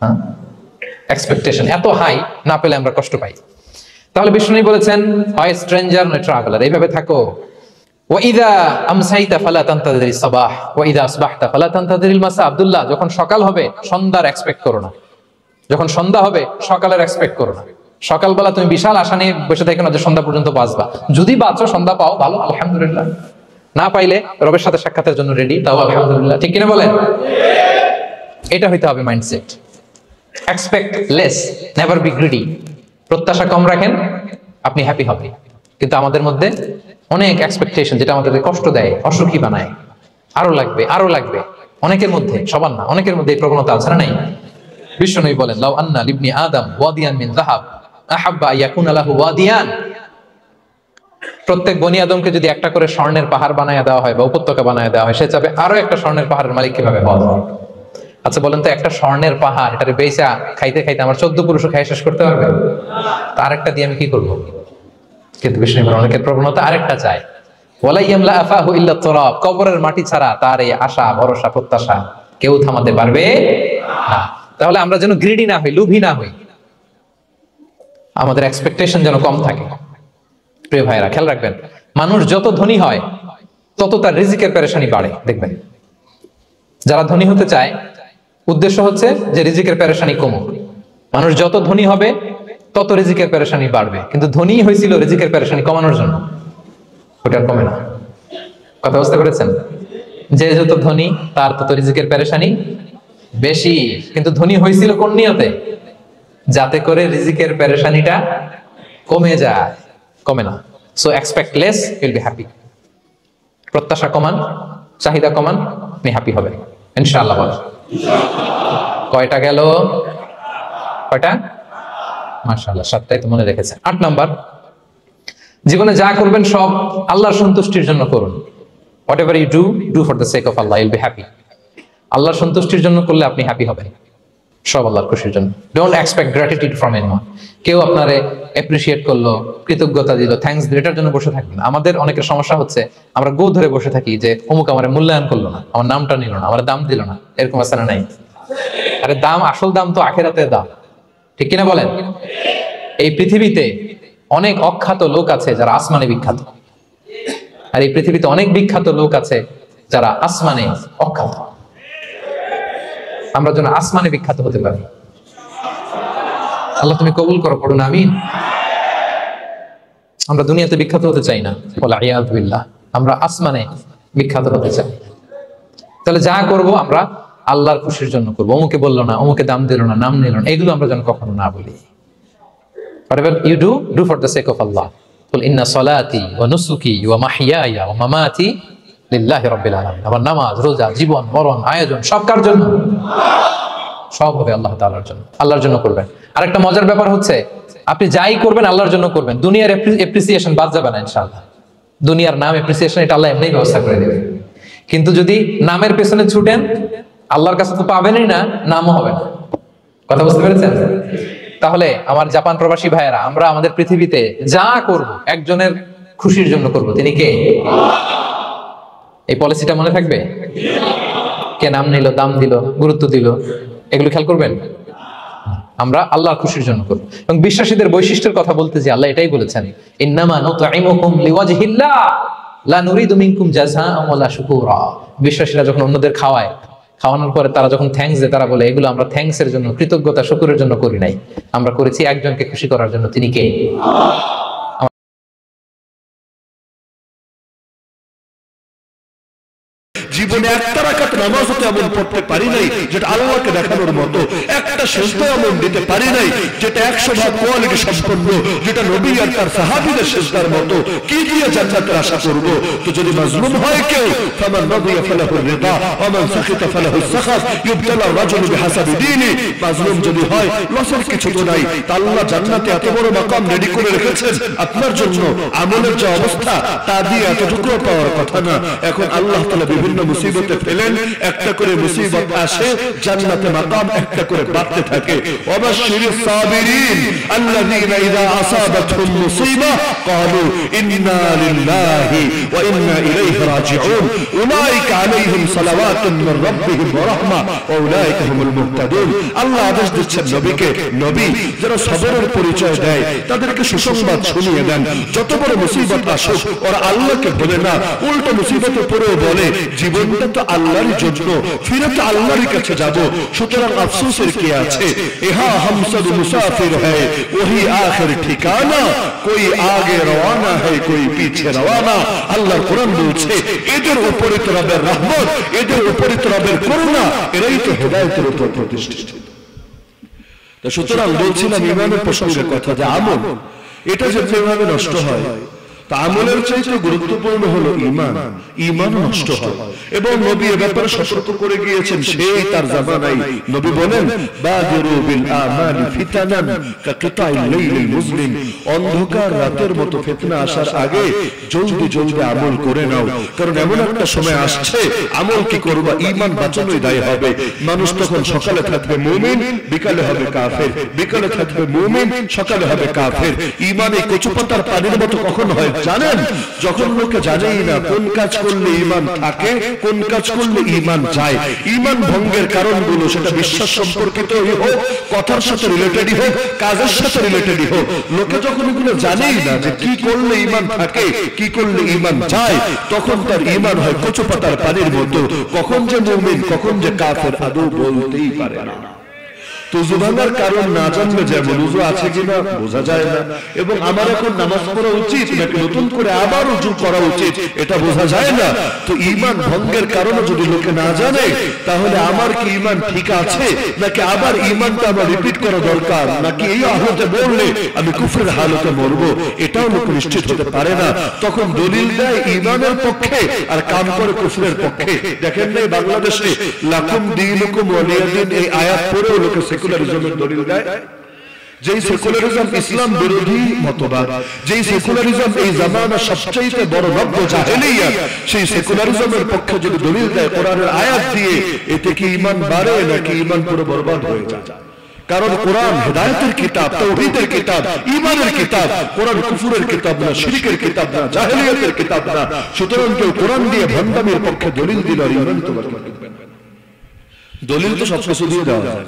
হ্যাঁ এক্সপেকটেশন এত হাই, না পেলে আমরা কষ্ট পাই। তাহলে বিষ্ণু বলেছেন, হয় স্ট্রেঞ্জার নয় ট্রাভেলার, এইভাবে থাকো। ওয়াইদা আমসাইতা ফালা তানতাযিরিস সাবাহ ওয়াইদা আসবাহতা ফালা তানতাযিরিল মাসা। আব্দুল্লাহ, যখন সকাল হবে সন্ধ্যার এক্সপেক্ট করো না, যখন সন্ধ্যা হবে সকালের এক্সপেক্ট করো না। সকালবেলা তুমি বিশাল আশা নিয়ে বসে থাকো না যে সন্ধ্যা পর্যন্ত বাঁচবা। যদি বাঁচো, সন্ধ্যা পাও, ভালো, আলহামদুলিল্লাহ। না পাইলে রবের সাথে সাক্ষাতের জন্য রেডি, তাও আলহামদুলিল্লাহ। ঠিক কিনা বলেন? এটা হইতে হবে mindset. Expect less, never be greedy. প্রত্যাশা কম রাখেন, আপনি হ্যাপি হবেন। কিন্তু আমাদের মধ্যে অনেক এক্সপেকটেশন, যেটা আমাদের কষ্ট দেয়, অসুখী বানায়। আরো লাগবে, আরো লাগবে। অনেকের মধ্যে, সবার না, অনেকের মধ্যে এই প্রবণতা আছে না নাই? বিষ্ণু বলেন, লাউ আন্না লিবনি আদম ওয়াদিয়ান মিন যাহাব আহাব্বা ইয়াকুনা লাহু ওয়াদিয়ান। প্রত্যেক বনি আদমকে যদি একটা করে স্বর্ণের পাহাড় বানায় দেওয়া হয় বা উপত্যকা বানায় দেওয়া হয়, সে চাবে আরো একটা স্বর্ণের পাহাড়ের মালিক কিভাবে হওয়া যায়। আচ্ছা বলেন তো, একটা স্বর্ণের পাহাড়, এটারে বেচা খাইতে খাইতে আমার 14 পুরুষ খাই শেষ করতে পারবে? তার একটা দিয়ে আমি কি করবো? কিন্তু বিষ্ণু অনেকের প্রবণতা আরেকটা চায়, ওয়ালা ইয়ামলা আফাহু ইল্লা তুরাব, কবরের মাটি ছাড়া তার এই আশা ভরসা প্রত্যাশা কেউ থামাতে পারবে না। তাহলে আমরা যেন গ্রিডি না হই, লোভী না হই, আমাদের এক্সপেকটেশন যেন কম থাকে। প্রিয় ভাইরা, খেয়াল রাখবেন, মানুষ যত ধনী হয় তত তার রিজিকের পেরেশানি বাড়ে। দেখবেন, যারা ধনী হতে চায় উদ্দেশ্য হচ্ছে যে রিজিকের পেরেশানি কমুক। মানুষ যত ধনী হবে তত রিজিকের পেরেশানি বাড়বে, কিন্তু ধনী হয়েছিল রিজিকের পেরেশানি কমানোর জন্য, ওটা কমে না। কথা বুঝতে পেরেছেন? যে যত ধনী তার তত রিজিকের পেরেশানি বেশি, কিন্তু ধনী হয়েছিল কোন নিয়তে? যাতে করে রিজিকের পেরেশানিটা কমে যায়, কমে না। So expect less, will be happy. প্রত্যাশা কমান, চাহিদা কমান, আপনি হ্যাপি হবেন ইনশাআল্লাহ। কয়টা গেল? কয়টা? মাশাআল্লাহ, 7টাই তো মনে রেখেছেন। 8 নাম্বার, জীবনে যা করবেন সব আল্লাহর সন্তুষ্টির জন্য করুন। Whatever you do for the sake of Allah, you'll be happy. আল্লাহর সন্তুষ্টির জন্য করলে আপনি হ্যাপি হবেন, সব আল্লাহর খুশির জন্য। Don't expect gratitude from anyone. কেউ আপনারে অ্যাপ্রিশিয়েট করলো, কৃতজ্ঞতা দিল, থ্যাঙ্কস দিল, এটার জন্য বসে থাকবেন। আমাদের অনেকের সমস্যা হচ্ছে, আমরা গো ধরে বসে থাকি যে অমুক আমার মূল্যায়ন করলো না, আমার নামটা নিল না, আমার দাম দিল না। এরকম আছে না নাই? আরে দাম, আসল দাম তো আখিরাতের দাম, ঠিক কিনা বলেন? এই পৃথিবীতে অনেক অখ্যাত লোক আছে যারা আসমানে বিখ্যাত, আর এই পৃথিবীতে অনেক বিখ্যাত লোক আছে যারা আসমানে অখ্যাত। আমরা যেন আসমানে বিখ্যাত হতে পারি। আল্লাহ তুমি কবুল করো, পড়ুন আমিন। আমরা দুনিয়াতে বিখ্যাত হতে চাই না, বলা ইয়াদ বিল্লাহ, আমরা আসমানে বিখ্যাত হতে চাই। তাহলে যা করব আমরা আল্লাহর খুশির জন্য করবো। অমুকে বললো না, অমুকে দাম দিল না, নাম নিল না, এগুলো আমরা যেন কখনো না বলি। Whatever you do for the sake of Allah. Qul inna salati wa nusuki wa mahyaya wa mamati lillahi rabbil alamin. আমার নামাজ, রোজা, জীবন, মরণ, আয়োজন সব কার জন্য? সব হবে আল্লাহ তাআলার জন্য, আল্লাহর জন্য করবেন। আরেকটা মজার ব্যাপার হচ্ছে, আপনি যাই করবেন আল্লাহর জন্য করবেন। দুনিয়ার এপ্রিসিয়েশন বাদ যাবে না ইনশাআল্লাহ। দুনিয়ার নাম এপ্রিসিয়েশন এটা আল্লাহ এমনিই ব্যবস্থা করে দেবে। কিন্তু যদি নামের পেছনে ছুটেন, আল্লাহর কাছে তো পাবেনই না, নামও হবে না। কথা বুঝতে পেরেছেন? তাহলে আমার জাপান প্রবাসী ভাইয়েরা, আমরা আমাদের পৃথিবীতে যা করব একজনের খুশির জন্য করব। তিনি কে? এই পলিসিটা মনে থাকবে? কে নাম নিল, দাম দিল, গুরুত্ব দিল, এগুলো খেয়াল করবেন। আমরা আল্লাহর খুশির জন্য করব। এবং বিশ্বাসীদের বৈশিষ্ট্যের কথা বলতে যে আল্লাহ এটাই বলেছেন, ইন্নামা নুতঈমুকুম লিওয়াজহিল্লাহ লা নুরিদু মিনকুম জাযাআন ওয়ালা শুকুরা। বিশ্বাসীরা যখন অন্যদের খাওয়ানোর পরে তারা যখন থ্যাঙ্কস দেয়, তারা বলে এগুলো আমরা থ্যাঙ্কস এর জন্য, কৃতজ্ঞতা শুকরের জন্য করি নাই, আমরা করেছি একজনকে খুশি করার জন্য। তিনি কে? জীবনে একটা রাকাত নামাজ হতে এমন পড়তে পারি নাই যেটা আল্লাহকে দেখানোর মতো, একটা সেজদা এমন দিতে পারি নাই যেটা 100% কোয়ালিটি সম্পন্ন, যেটা নবী আর তার সাহাবীদের সেজদার মতো। কি দিয়ে জান্নাতের আশা করব? তো যদি মাজলুম হয় কেউ, ফামান রাদিয়া ফালাহু রিদা ওয়া মান সাখিতা ফালাহু সাখাত ইউবতালা রাজুলু বিহাসাবি দীনি। মাজলুম যদি হয়, লসের কিছু তো নাই। আল্লাহ জান্নাতে এত বড় মাকাম রেডি করে রেখেছেন আপনার জন্য। আমলের যে অবস্থা, তা দিয়ে এতটুকু পাওয়ার কথা না। এখন আল্লাহ তাআলা বিভিন্ন মুসিবতে ফেলেন, একটা করে মুসিবত আসে, জান্নাতে মাকাম একটা করে বাড়তে থাকে। ওয়াবাশশিরিস সাবিরিন আল্লাযীনা ইযা আসাবাতহুম মুসিবা ক্বালু ইন্না লিল্লাহি ওয়া ইন্না ইলাইহি রাজিউন উলাইকা আলাইহিম সালাওয়াতুন মির রাব্বিহিম ওয়া রাহমা ওয়া উলাইকা হুমুল মুহতাদুন। আল্লাহ আদেশ দিচ্ছেন নবীকে, নবী যারা সবরের পরিচয় দেয় তাদেরকে সুসংবাদ শুনিয়ে দেন। যত বড় মুসিবত আসুক, ওরা আল্লাহকে বলে না, উল্টো মুসিবতে পড়েও বলে জীবনটা তো আল্লাহর জন্য, ফিরে তো আল্লাহর কাছে যাব। সুতরাং আফসোসের কি আছে? ইহা হাম সব মুসাফির হ্যায় ওহি আখির ঠিকানা, কোই আগে রওয়ানা হয় কোই পিছে রওয়ানা। আল্লাহর কোরআন বলছে এদের উপরে তো রবের রহমত, এদের উপরে তো রবের করুণা, এরাই তো হেদায়েতের উপর প্রতিষ্ঠিত। সুতরাং বলছিলাম ইমানের প্রসঙ্গের কথা, যে আমল এটা যেভাবে নষ্ট হয়, তা আমলের চাইতে গুরুত্বপূর্ণ হলো ঈমান। ঈমান নষ্ট হয় এবং নবী এ ব্যাপারে সতর্ক করে গিয়েছেন। সেই তার জামানায় নবী বলেন, বাদিরু বিল আমালি ফিতানান কাকিতাইল লাইলিল মুজলিম। অন্ধকার রাতের মতো ফিতনা আসার আগে জলদি জলদি আমল করে নাও, কারণ এমন একটা সময় আসছে আমল কি করবা, ঈমান বাঁচানোই দায়ী হবে। মানুষ তখন সকালে থাকবে মুমিন, বিকালে হবে কাফের, বিকালে থাকবে মুমিন, সকালে হবে কাফের। ঈমান এই কচুপাতার পানির মতো কখন হয় জানেন? যখন লোকে জানেই না কোন কাজ করলে ঈমান থাকে, কোন কাজ করলে ঈমান যায়। ঈমান ভঙ্গের কারণগুলো, সেটা বিশ্বাস সম্পর্কিতই হোক, কথার সাথে রিলেটেডই হোক, কাজের সাথে রিলেটেডই হোক, লোকে যখন এগুলো জানেই না যে কি করলে ঈমান থাকে, কি করলে ঈমান যায়, তখন তার ঈমান হয় কচু পাতার পানির মতো। কখন যে মুমিন, কখন যে কাফের আদৌ বলতেই পারে না। উযু ভাঙার কারণ না জানলে যেমন উযু আছে কিনা বোঝা যায় না, এবং আমার এখন নামাজ পড়া উচিত নাকি নতুন করে আবার উযু করা উচিত এটা বোঝা যায় না। তো ঈমান ভঙ্গের কারণ যদি লোকে না জানে, তাহলে আমার কি ঈমান ঠিক আছে, নাকি আবার ঈমানটা আমার রিপিট করা দরকার, নাকি এই হালতে বললে আমি কুফরের হালতে মরবো, এটাও লোক নিশ্চিত হতে পারে না। তখন দলিল দেয় ঈমানের পক্ষে আর কাম করে কুফরের পক্ষে। দেখেন না বাংলাদেশে লাকুম দীনুকুম ওয়ালিয়া দীন এই আয়াত পড়েও লোকে সেকুলারিজমের দলিল দেয়। যেই সেকুলারিজম ইসলাম বিরোধী মতবাদ, যেই সেকুলারিজম এই জামানার সবচেয়ে বড় নব্য জাহেলিয়াত, সেই সেকুলারিজমের পক্ষে যদি দলিল দেয় কোরআনের আয়াত দিয়ে, এতে কি ঈমান বাড়ে নাকি ঈমান পুরো বরবাদ হয়ে যায়? কারণ কোরআন হেদায়েতের কিতাব, তাওহীদের কিতাব, ঈমানের কিতাব। কোরআন কুফরের কিতাব না, শিরকের কিতাব না, জাহেলিয়াতের কিতাব না। সুতরাং কেউ কোরআন দিয়ে ভণ্ডামির পক্ষে দলিল দিল আর ঈমান তোমার কি করবেন? দলিল তো সবকিছু দিয়ে দেওয়া যায়।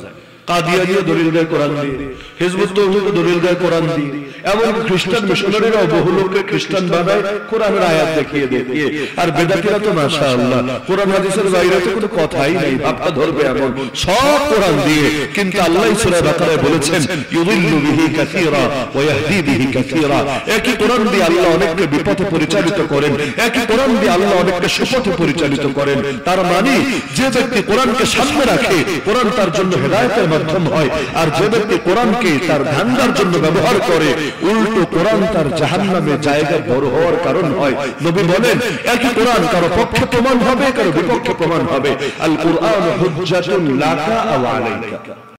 কাদিয়ানিয়া দলিল দেয় কোরআন দিয়ে, হিজবুত তাওহীদ দলিল দেয় কোরআন দিয়ে, এমন খ্রিস্টান মিশনারিরাও বহু লোককে খ্রিস্টান বানায় কোরআনের আয়াত দেখিয়ে দেখিয়ে। আর বেদাতিরা তো মাশাআল্লাহ কোরআন হাদিসের বাইরে তো কোনো কথাই নাই, ভাবটা ধরবে এমন সব কোরআন দিয়ে। কিন্তু আল্লাহ সূরা বাকারায় বলেছেন ইউদিল্লু বিহি কাসীরা ওয়া ইয়াহদি বিহি কাসীরা। একই কোরআন দিয়ে আল্লাহ অনেককে বিপথে পরিচালিত করেন, একই কোরআন দিয়ে আল্লাহ অনেককে সুপথে পরিচালিত করেন। তার মানে যে ব্যক্তি কোরআনকে সামনে রাখে কোরআন তার জন্য হেদায়েতের মাধ্যম হয়, আর যে ব্যক্তি কোরআনকে তার ধান্দার জন্য ব্যবহার করে উল্টো কোরআন তার জাহান্নামে জায়গা বড় হওয়ার কারণ হয়। নবী বলেন একই কোরআন কারো পক্ষে প্রমাণ হবে, কারো বিপক্ষে প্রমাণ হবে। আল কুরআন হুজ্জাতুন লাকা আও আলাইকা।